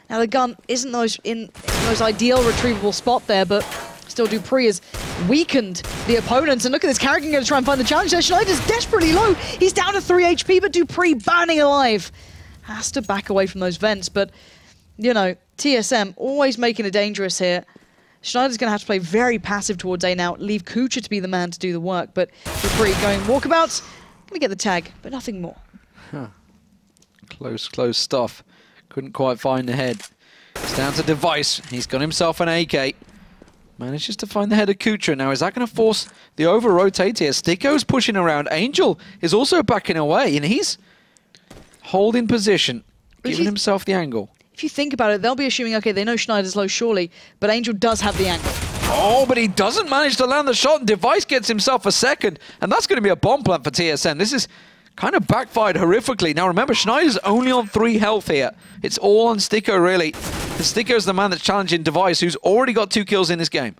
Now the gun isn't in the most ideal retrievable spot there, but still Dupree has weakened the opponents. And look at this, Carrigan going to try and find the challenge there. Schneider's desperately low. He's down to 3 HP, but Dupree burning alive. Has to back away from those vents, but, you know, TSM always making it dangerous here. Schneider's going to have to play very passive towards A now, leave Kucha to be the man to do the work, but Dupree going walkabouts, going to get the tag, but nothing more. Huh. Close stuff. Couldn't quite find the head. It's down to Device. He's got himself an AK. Manages to find the head of Kucha. Now, is that going to force the over-rotate here? Sticko's pushing around. Angel is also backing away, and he's holding position, giving himself the angle. If you think about it, they'll be assuming, okay, they know Schneider's low surely, but Angel does have the angle. Oh, but he doesn't manage to land the shot, and Device gets himself a second, and that's going to be a bomb plant for TSM. This is kind of backfired horrifically. Now remember, Schneider's only on 3 health here. It's all on Sticko, really. Because Sticko's the man that's challenging Device, who's already got 2 kills in this game.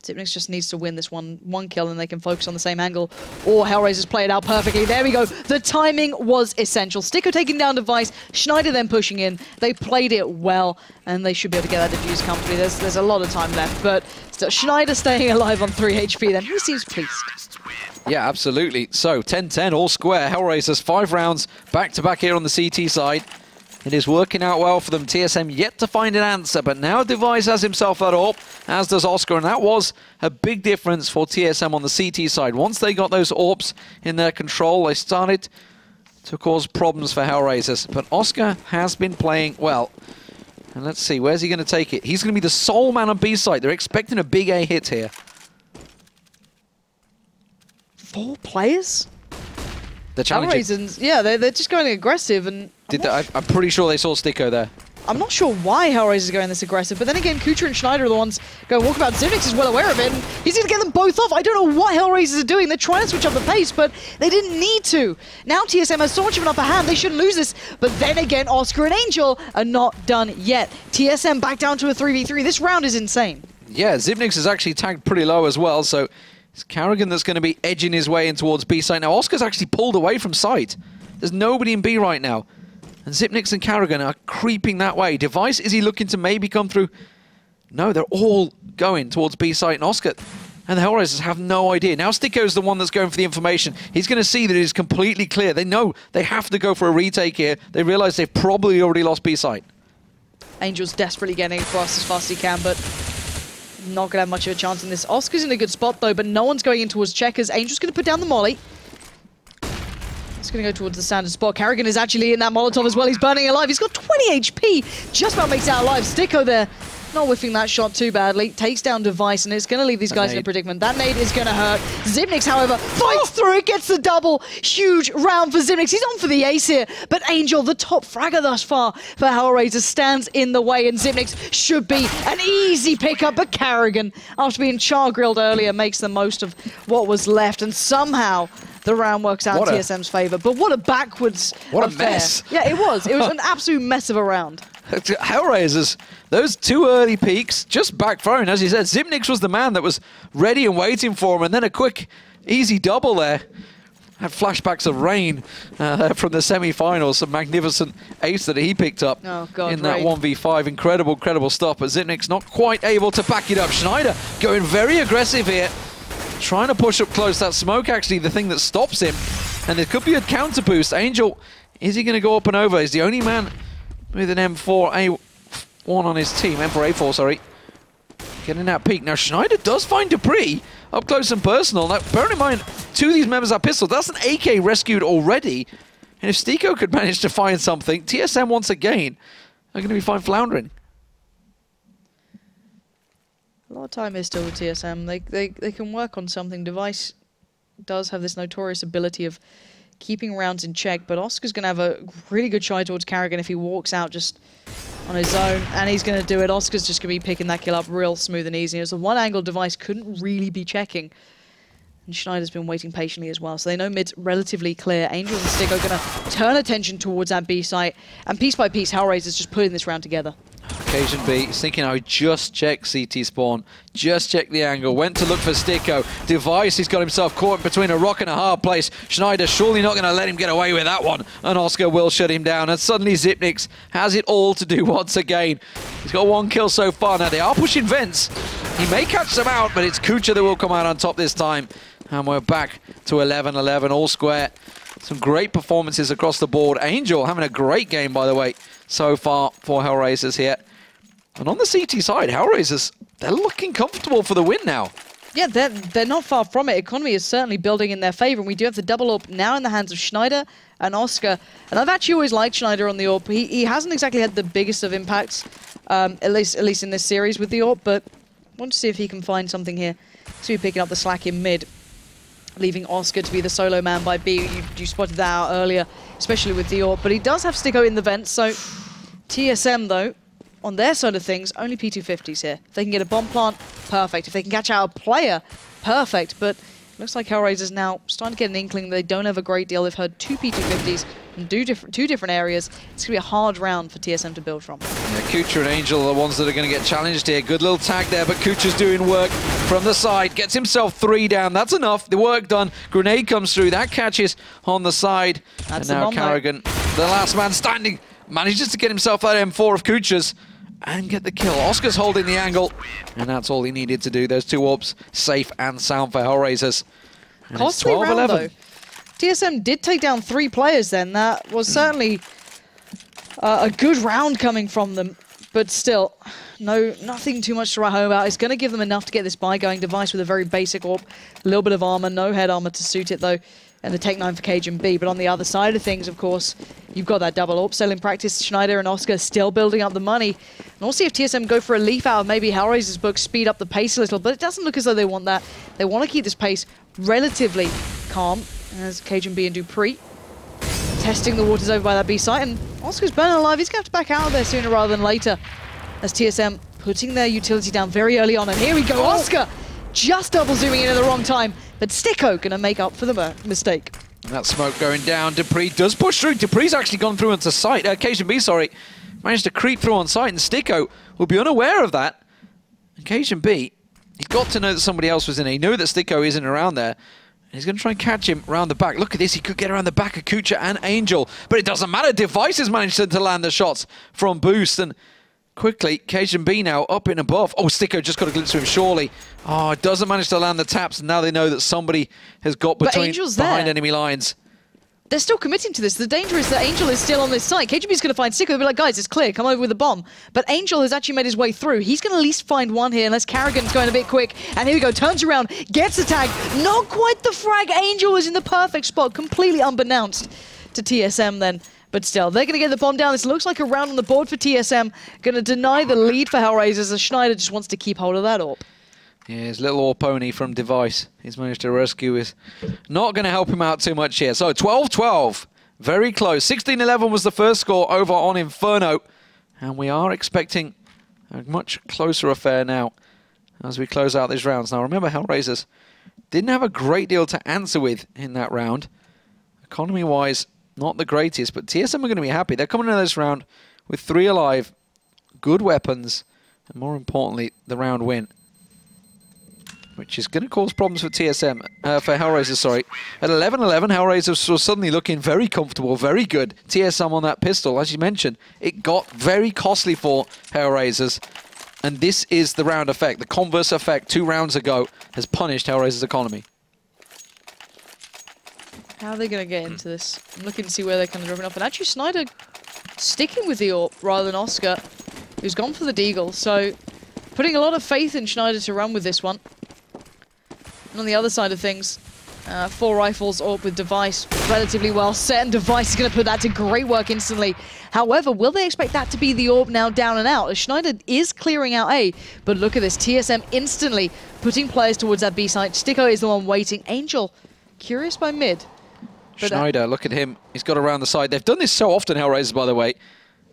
Zipnix just needs to win this one kill and they can focus on the same angle. Or HellRaisers play it out perfectly. There we go. The timing was essential. Sticko taking down Device, Schneider then pushing in. They played it well and they should be able to get that defuse comfortably. There's a lot of time left, but still, Schneider staying alive on 3 HP then. He seems pleased. Yeah, absolutely. So 10-10, all square. HellRaisers 5 rounds back-to-back here on the CT side. It is working out well for them. TSM yet to find an answer, but now Device has himself that AWP, as does Oscar, and that was a big difference for TSM on the CT side. Once they got those AWPs in their control, they started to cause problems for HellRaisers. But Oscar has been playing well. And let's see, where's he going to take it? He's going to be the sole man on B side. They're expecting a big A hit here. 4 players? The challenging. HellRaisers, yeah, they're just going aggressive and... I'm pretty sure they saw Sticko there. I'm not sure why HellRaisers are going this aggressive, but then again, Kucher and Schneider are the ones going walkabout. Zipnix is well aware of it, and he's going to get them both off. I don't know what HellRaisers are doing. They're trying to switch up the pace, but they didn't need to. Now TSM has so much of an upper hand, they shouldn't lose this. But then again, Oscar and Angel are not done yet. TSM back down to a 3v3. This round is insane. Yeah, Zipnix is actually tagged pretty low as well, so it's Carrigan that's going to be edging his way in towards B site. Now, Oscar's actually pulled away from site. There's nobody in B right now. And Zipnix and Carrigan are creeping that way. Device, is he looking to maybe come through? No, they're all going towards B site, and Oscar and the HellRaisers have no idea. Now Sticko's the one that's going for the information. He's going to see that it is completely clear. They know they have to go for a retake here. They realize they've probably already lost B site. Angel's desperately getting across as fast as he can, but not going to have much of a chance in this. Oscar's in a good spot, though, but no one's going in towards checkers. Angel's going to put down the molly. He's going to go towards the standard spot. Carrigan is actually in that Molotov as well. He's burning alive. He's got 20 HP. Just about makes it out alive. Sticko there, not whiffing that shot too badly. Takes down Device, and it's going to leave these guys in a predicament. That nade is going to hurt. Zipnix, however, fights through it, gets the double. Huge round for Zipnix. He's on for the ace here. But Angel, the top fragger thus far for HellRaisers, stands in the way, and Zipnix should be an easy pickup. But Carrigan, after being char-grilled earlier, makes the most of what was left, and somehow the round works out in TSM's favor. But what a backwards affair. Mess. Yeah, it was. It was an absolute mess of a round. HellRaisers, those 2 early peaks, just backfiring. As you said, Zipnix was the man that was ready and waiting for him, and then a quick, easy double there. Had flashbacks of Rain from the semi-finals, some magnificent ace that he picked up in that 1v5. Incredible stop, but Zipnix not quite able to back it up. Schneider going very aggressive here, trying to push up close. That smoke actually the thing that stops him, and there could be a counter boost. Angel, is he going to go up and over? He's the only man with an M4A1 on his team. M4A4, sorry. Getting that peak. Now, Schneider does find Debris up close and personal. Now, bearing in mind, 2 of these members are pistols. That's an AK rescued already. And if Sticko could manage to find something, TSM once again are going to be fine floundering. A lot of time is still with TSM. They can work on something. Device does have this notorious ability of keeping rounds in check, but Oscar's going to have a really good try towards Carrigan if he walks out just on his own, and he's going to do it. Oscar's just going to be picking that kill up real smooth and easy. It was the one angle Device couldn't really be checking, and Schneider's been waiting patiently as well, so they know mid's relatively clear. Angel and Stick are going to turn attention towards that B site, and piece by piece, HellRaisers just putting this round together. Occasion B, he's thinking, I just checked CT spawn, just checked the angle, went to look for Sticko. Device, he's got himself caught between a rock and a hard place. Schneider surely not going to let him get away with that one, and Oscar will shut him down, and suddenly Zipnix has it all to do once again. He's got 1 kill so far. Now they are pushing vents. He may catch them out, but it's Kucher that will come out on top this time. And we're back to 11-11, all square. Some great performances across the board. Angel having a great game, by the way, so far for HellRaisers here. And on the CT side, HellRaisers, they're looking comfortable for the win now. Yeah, they're not far from it. Economy is certainly building in their favor, and we do have the double AWP now in the hands of Schneider and Oscar. And I've actually always liked Schneider on the AWP. He hasn't exactly had the biggest of impacts, at least in this series with the AWP, but I want to see if he can find something here. So we're picking up the slack in mid, leaving Oscar to be the solo man by B. You spotted that out earlier, especially with the AWP. But he does have Sticko in the vents, so TSM, though, on their side of things, only P250s here. If they can get a bomb plant, perfect. If they can catch out a player, perfect. But Looks like HellRaisers now starting to get an inkling they don't have a great deal. They've heard two P250s from two different areas. It's going to be a hard round for TSM to build from. Yeah, Kucha and Angel are the ones that are going to get challenged here. Good little tag there, but Kucha's doing work from the side. Gets himself 3 down. That's enough. The work done. Grenade comes through. That catches on the side. That's and now Carrigan, the last man standing, manages to get himself that M4 of Kucha's and get the kill. Oscar's holding the angle, and that's all he needed to do. Those 2 orbs safe and sound for HellRaisers. And costly round though. TSM did take down 3 players then. That was certainly a good round coming from them, but still, nothing too much to write home about. It's going to give them enough to get this buy going. Device with a very basic orb, a little bit of armor, no head armor to suit it though, and the Tech 9 for KGB. But on the other side of things, of course, you've got that double orb cell in practice. Schneider and Oscar still building up the money. And we'll see if TSM go for a leaf out of maybe HellRaisers' book, speed up the pace a little, but it doesn't look as though they want that. They want to keep this pace relatively calm, as KGB and Dupree testing the waters over by that B site, and Oscar's burning alive. He's going to have to back out of there sooner rather than later, as TSM putting their utility down very early on. And here we go, Oscar just double zooming in at the wrong time, but Sticko going to make up for the mistake. And that smoke going down. Dupree does push through. Dupree's actually gone through onto site. KGB, sorry, managed to creep through on site, and Sticko will be unaware of that. And KGB, he got to know that somebody else was in there. He knew that Sticko isn't around there. And he's going to try and catch him around the back. Look at this. He could get around the back of Kucha and Angel. But it doesn't matter. Device has managed to land the shots from Boost. And quickly, KGB now up and above. Oh, Sticko just got a glimpse of him, surely. Oh, it doesn't manage to land the taps. And now they know that somebody has got behind enemy lines. They're still committing to this. The danger is that Angel is still on this site. KGB's going to find Sicko. They'll be like, guys, it's clear. Come over with a bomb. But Angel has actually made his way through. He's going to at least find one here, unless Carrigan's going a bit quick. And here we go. Turns around, gets the tag. Not quite the frag. Angel is in the perfect spot, completely unbeknownst to TSM then. But still, they're going to get the bomb down. This looks like a round on the board for TSM. Going to deny the lead for HellRaisers, as Schneider just wants to keep hold of that orb. Yeah, his little orb pony from Device. He's managed to rescue his. Not going to help him out too much here. So 12-12. Very close. 16-11 was the first score over on Inferno. And we are expecting a much closer affair now as we close out these rounds. Now remember, HellRaisers didn't have a great deal to answer with in that round. Economy-wise, not the greatest, but TSM are going to be happy. They're coming into this round with 3 alive, good weapons, and more importantly, the round win, which is going to cause problems for TSM, for HellRaisers, sorry. At 11-11, HellRaisers was suddenly looking very comfortable, very good. TSM on that pistol, as you mentioned, it got very costly for HellRaisers. And this is the round effect. The converse effect 2 rounds ago has punished HellRaisers' economy. How are they going to get into this? I'm looking to see where they're kind of dropping off. And actually, Snyder sticking with the AWP rather than Oscar, who's gone for the Deagle. So, putting a lot of faith in Schneider to run with this one. And on the other side of things, 4 rifles AWP with Device relatively well set, and Device is going to put that to great work instantly. However, will they expect that to be the AWP now down and out? As Schneider is clearing out A, but look at this, TSM instantly putting players towards that B site. Sticko is the one waiting. Angel, curious by mid. Schneider, look at him. He's got around the side. They've done this so often, HellRaisers, by the way,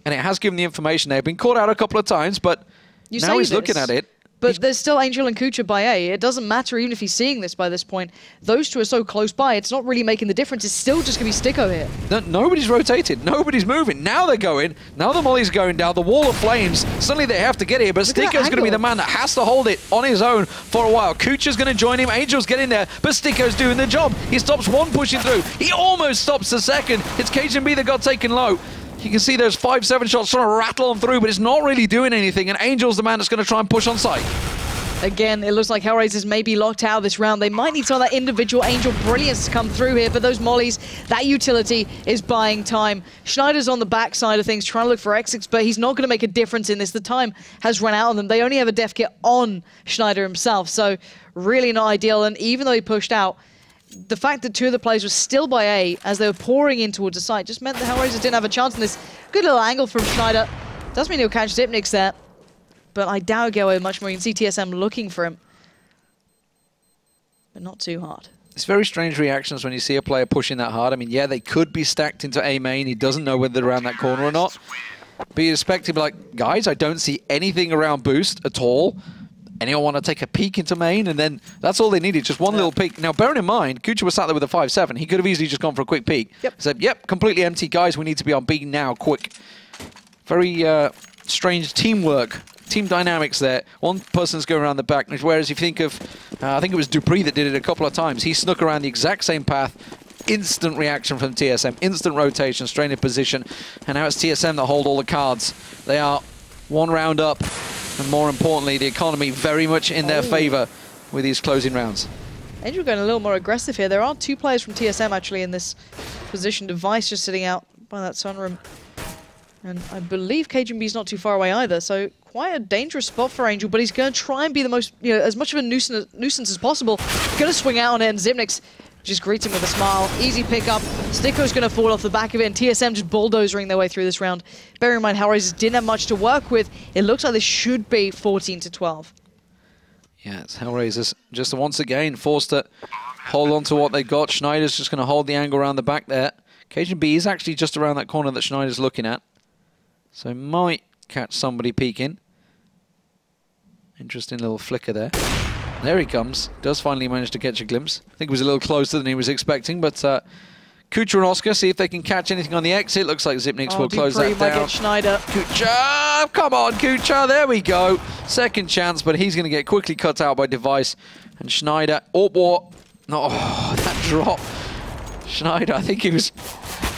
and it has given the information. They've been caught out a couple of times, but now he's looking at it. But there's still Angel and Kucha by A. It doesn't matter even if he's seeing this by this point. Those 2 are so close by, it's not really making the difference. It's still just going to be Sticko here. Nobody's rotated. Nobody's moving. Now they're going. Now the molly's going down. The wall of flames. Suddenly they have to get here, but Sticko's going to be the man that has to hold it on his own for a while. Kucha's going to join him. Angel's getting there, but Sticko's doing the job. He stops one pushing through. He almost stops the second. It's KGB that got taken low. You can see there's 5-7 shots trying to rattle on through, but it's not really doing anything, and Angel's the man that's going to try and push on site. Again, it looks like HellRaisers may be locked out of this round. They might need some of that individual Angel brilliance to come through here, but those mollies, that utility is buying time. Schneider's on the back side of things, trying to look for exits, but he's not going to make a difference in this. The time has run out on them. They only have a def kit on Schneider himself, so really not ideal. And even though he pushed out, the fact that 2 of the players were still by A as they were pouring in towards the site just meant that HellRaisers didn't have a chance in this. Good little angle from Schneider. Does mean he'll catch Zipnix there, but I doubt he'll get away much more. You can see TSM looking for him, but not too hard. It's very strange reactions when you see a player pushing that hard. I mean, yeah, they could be stacked into A main. He doesn't know whether they're around that corner or not. But you expect him to be like, guys, I don't see anything around Boost at all. anyone want to take a peek into main? And then that's all they needed, just one little peek. Now, bearing in mind, Kucha was sat there with a 5-7. He could have easily just gone for a quick peek. Yep. Said, yep, completely empty. Guys, we need to be on B now, quick. Very strange teamwork, team dynamics there. One person's going around the back, whereas if you think of, I think it was Dupree that did it a couple of times. He snuck around the exact same path. Instant reaction from TSM, instant rotation, straight in position. And now it's TSM that hold all the cards. They are one round up. And more importantly, the economy very much in their favor with these closing rounds. Angel going a little more aggressive here. There are 2 players from TSM actually in this position. Device just sitting out by that sunroom. And I believe KGB's not too far away either, so quite a dangerous spot for Angel, but he's going to try and be the most, as much of a nuisance as possible. Going to swing out on it, and Zipnix just greets him with a smile. Easy pickup. Sticko's going to fall off the back of it, and TSM just bulldozering their way through this round. Bear in mind, HellRaisers didn't have much to work with. It looks like this should be 14-12. Yeah, it's HellRaisers just once again forced to hold on to what they got. Schneider's just going to hold the angle around the back there. KGB is actually just around that corner that Schneider's looking at. So might catch somebody peeking. Interesting little flicker there. There he comes. Does finally manage to catch a glimpse. I think it was a little closer than he was expecting, but Kucha and Oscar see if they can catch anything on the exit. Looks like Zipnix will close that down. Get Schneider. Kucha! Come on, Kucha! There we go. Second chance, but he's going to get quickly cut out by Device. And Schneider... Oh, that drop. Schneider, I think he was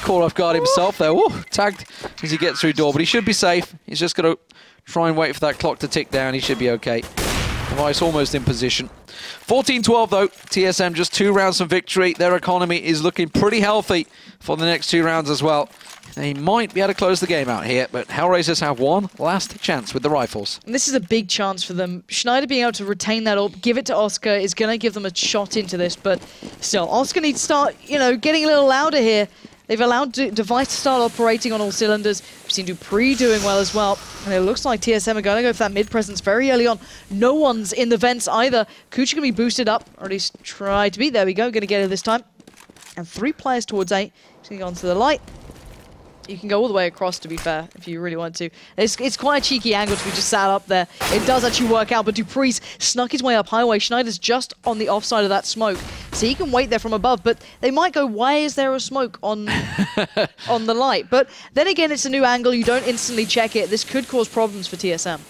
caught off guard himself there. Ooh, tagged as he gets through door, but he should be safe. He's just got to try and wait for that clock to tick down. He should be okay. Device almost in position. 14-12 though. TSM just 2 rounds from victory. Their economy is looking pretty healthy for the next 2 rounds as well. They might be able to close the game out here, but HellRaisers have one last chance with the rifles. And this is a big chance for them. Schneider being able to retain that up, give it to Oscar, is going to give them a shot into this, but still, Oscar needs to start, getting a little louder here. They've allowed Device to start operating on all cylinders. We've seen Dupree doing well as well. And it looks like TSM are going to go for that mid-presence very early on. No one's in the vents either. Kucha can be boosted up, or at least try to be. There we go, going to get it this time. And 3 players towards A. He's going to go onto the light. You can go all the way across, to be fair, if you really want to. It's quite a cheeky angle to be just sat up there. It does actually work out, but Dupree's snuck his way up highway. Schneider's just on the offside of that smoke, so he can wait there from above. But they might go, why is there a smoke on on the light? But then again, it's a new angle. You don't instantly check it. This could cause problems for TSM.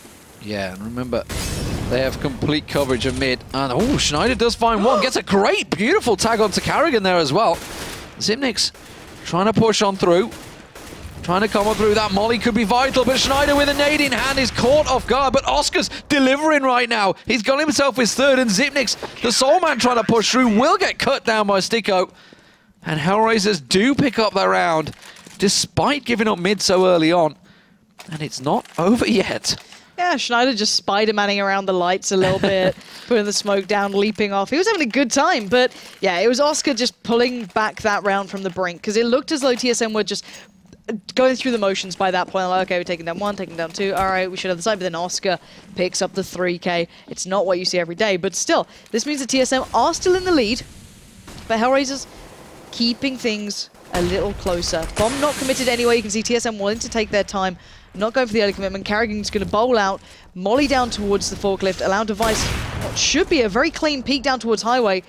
Yeah, and remember, they have complete coverage of mid. And Schneider does find one. Gets a great, beautiful tag onto Carrigan there as well. Zipnix trying to push on through. Trying to come on through. That molly could be vital, but Schneider with a nade in hand is caught off guard, but Oscar's delivering right now. He's got himself his 3rd, and Zipnix, the soul man trying to push through, will get cut down by Sticko. And HellRaisers do pick up the round, despite giving up mid so early on. And it's not over yet. Yeah, Schneider just Spider-Manning around the lights a little bit, putting the smoke down, leaping off. He was having a good time, but yeah, it was Oscar just pulling back that round from the brink, because it looked as though TSM were just going through the motions by that point. Like, okay, we're taking down 1, taking down 2. All right, we should have the side. But then Oscar picks up the 3K. It's not what you see every day, but still, this means that TSM are still in the lead. But HellRaisers keeping things a little closer. Bomb not committed anyway. You can see TSM wanting to take their time, not going for the early commitment. Carrigan's going to bowl out, molly down towards the forklift, allow Device what should be a very clean peek down towards highway.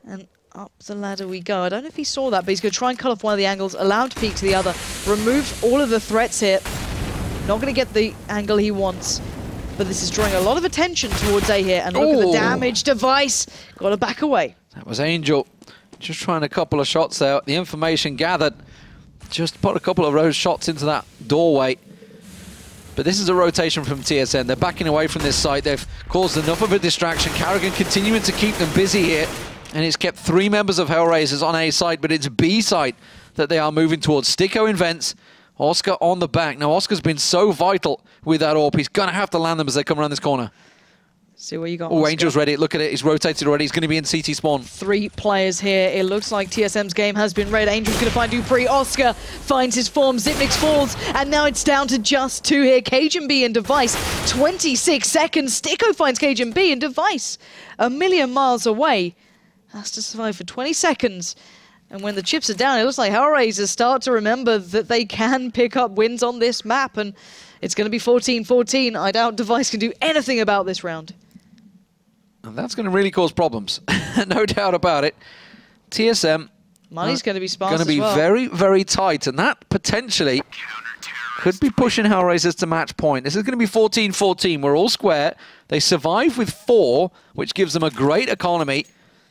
And up the ladder we go. I don't know if he saw that, but he's going to try and cut off one of the angles, allow him to peek to the other, removes all of the threats here. Not going to get the angle he wants, but this is drawing a lot of attention towards A here. And look at the damage. Device got to back away. That was Angel just trying a couple of shots there. The information gathered, just put a couple of those shots into that doorway. But this is a rotation from TSM. They're backing away from this site. They've caused enough of a distraction. Carrigan continuing to keep them busy here. And it's kept 3 members of HellRaisers on A side, but it's B side that they are moving towards. Sticko in vents, Oscar on the back. Now, Oscar's been so vital with that AWP. He's going to have to land them as they come around this corner. See what you got. Oh, Angel's ready. Look at it. He's rotated already. He's going to be in CT spawn. 3 players here. It looks like TSM's game has been read. Angel's going to find Dupree. Oscar finds his form. Zipnix falls. And now it's down to just 2 here. KGB and Device. 26 seconds. Sticko finds KGB and Device a million miles away. Has to survive for 20 seconds. And when the chips are down, it looks like HellRaisers start to remember that they can pick up wins on this map. And it's going to be 14-14. I doubt Device can do anything about this round. And that's going to really cause problems. No doubt about it. TSM... Money's going to be sparse going to be very, very tight. And that potentially could be pushing HellRaisers to match point. This is going to be 14-14. We're all square. They survive with 4, which gives them a great economy.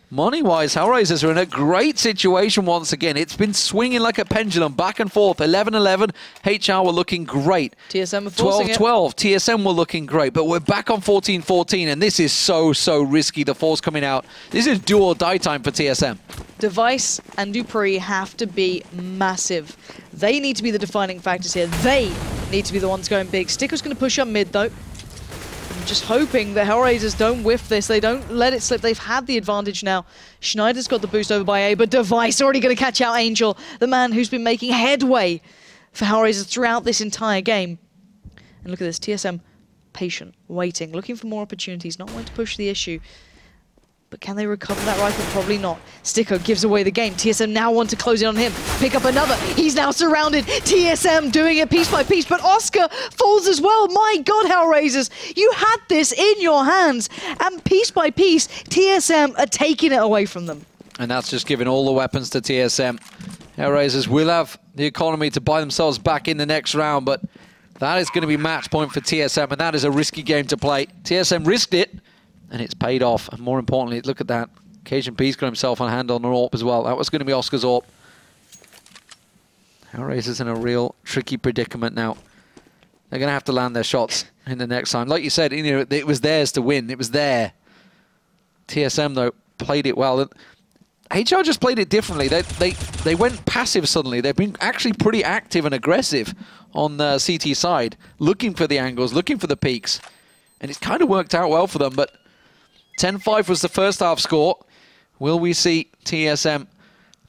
Money-wise, HellRaisers are in a great situation once again. It's been swinging like a pendulum, back and forth. 11-11, HR were looking great. TSM were forcing 12-12, TSM were looking great. But we're back on 14-14, and this is so, so risky, the force coming out. This is do or die time for TSM. Device and dupreeh have to be massive. They need to be the defining factors here. They need to be the ones going big. Sticker's going to push up mid, though. I'm just hoping the HellRaisers don't whiff this. They don't let it slip. They've had the advantage now. Schneider's got the boost over by A, but Device already going to catch out Angel, the man who's been making headway for HellRaisers throughout this entire game. And look at this, TSM patient, waiting, looking for more opportunities, not wanting to push the issue. But can they recover that rifle? Probably not. Sticko gives away the game. TSM now want to close in on him. Pick up another. He's now surrounded. TSM doing it piece by piece, but Oscar falls as well. My God, HellRaisers, you had this in your hands. And piece by piece, TSM are taking it away from them. And that's just giving all the weapons to TSM. HellRaisers will have the economy to buy themselves back in the next round, but that is going to be match point for TSM, and that is a risky game to play. TSM risked it, and it's paid off. And more importantly, look at that. Cajun P's got himself on hand on an AWP as well. That was going to be Oscar's AWP. HellRaisers in a real tricky predicament now. They're going to have to land their shots in the next time. Like you said, you know, it was theirs to win. It was there. TSM, though, played it well. HR just played it differently. They went passive suddenly. They've been actually pretty active and aggressive on the CT side, looking for the angles, looking for the peaks. And it's kind of worked out well for them, but 10-5 was the first half score. Will we see TSM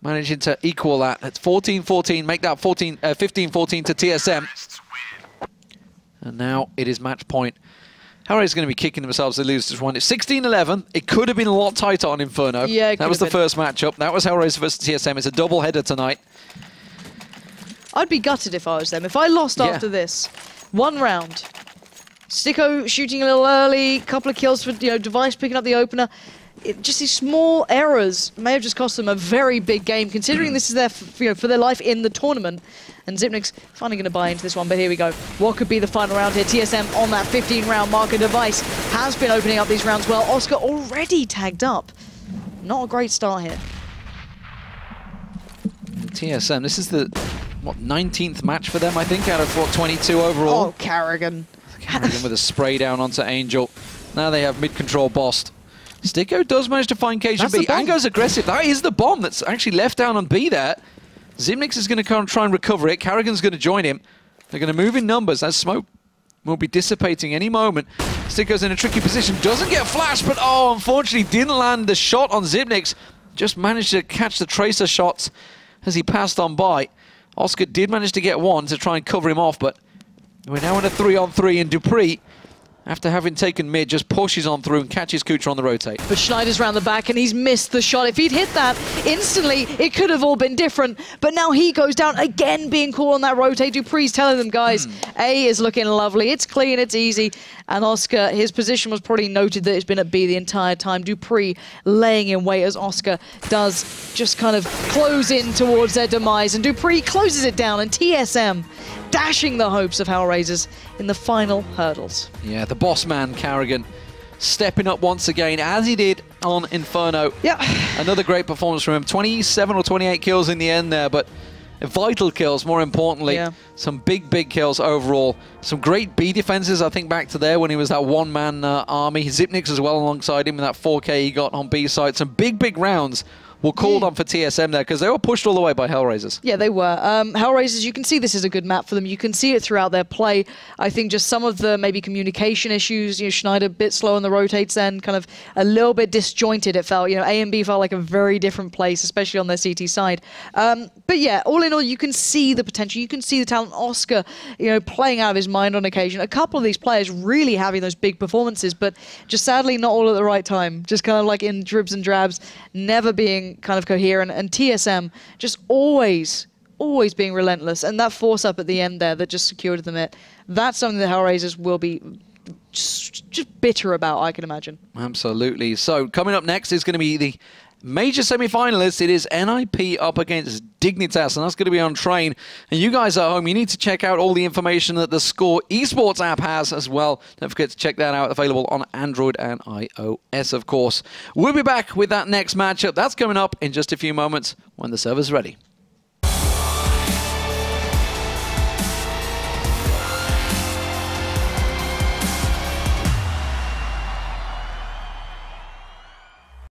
managing to equal that? It's 14-14, make that 15-14 to TSM. And now it is match point. HellRaisers going to be kicking themselves to lose this one. It's 16-11. It could have been a lot tighter on Inferno. Yeah, that was the first matchup. That was HellRaisers versus TSM. It's a double header tonight. I'd be gutted if I was them. If I lost after this, one round, Sticko shooting a little early, couple of kills for Device picking up the opener. Just these small errors may have just cost them a very big game, considering this is their for their life in the tournament. And Zipnik's finally going to buy into this one, but here we go. What could be the final round here? TSM on that 15-round marker. Device has been opening up these rounds well. Oscar already tagged up. Not a great start here. TSM, this is the 19th match for them, I think, out of 22 overall. Oh, Carrigan. Carrigan with a spray down onto Angel. Now they have mid-control bossed. Sticko does manage to find Cajun B and goes aggressive. That is the bomb that's actually left down on B there. Zimnix is going to try and recover it. Carrigan's going to join him. They're going to move in numbers as smoke will be dissipating any moment. Sticko's in a tricky position. Doesn't get flashed, but oh, unfortunately didn't land the shot on Zimnix. Just managed to catch the tracer shots as he passed on by. Oscar did manage to get one to try and cover him off, but we're now in a 3-on-3, and dupreeh, after having taken mid, just pushes on through and catches Kucher on the rotate. But Schneider's round the back and he's missed the shot. If he'd hit that instantly, it could have all been different. But now he goes down again, being caught on that rotate. dupreeh's telling them, guys, A is looking lovely. It's clean, it's easy. And Oscar, his position was probably noted that it's been at B the entire time. dupreeh laying in wait as Oscar does just kind of close in towards their demise. And dupreeh closes it down, and TSM dashing the hopes of HellRaisers in the final hurdles. Yeah, the boss man, Carrigan, stepping up once again, as he did on Inferno. Yeah. Another great performance from him. 27 or 28 kills in the end there, but vital kills, more importantly. Yeah. Some big, big kills overall. Some great B defenses, I think, back to there when he was that one-man army. Zipnix as well alongside him in that 4K he got on B side. Some big, big rounds were called on for TSM there because they were pushed all the way by HellRaisers. Yeah, they were. HellRaisers, you can see this is a good map for them. You can see it throughout their play. I think just some of the maybe communication issues, Schneider a bit slow on the rotates then, kind of a little bit disjointed it felt. A and B felt like a very different place, especially on their CT side. But yeah, all in all, you can see the potential. You can see the talent. Oscar, playing out of his mind on occasion. A couple of these players really having those big performances, but just sadly not all at the right time. Just kind of like in dribs and drabs, never being kind of coherent, and TSM just always being relentless, and that force up at the end there that just secured them it. That's something that HellRaisers will be just bitter about, I can imagine. Absolutely. So coming up next is going to be the major semi-finalists. It is NIP up against Dignitas, and that's going to be on Train. And you guys at home, you need to check out all the information that the theScore eSports app has as well. Don't forget to check that out, available on Android and iOS, of course. We'll be back with that next matchup. That's coming up in just a few moments when the server's ready.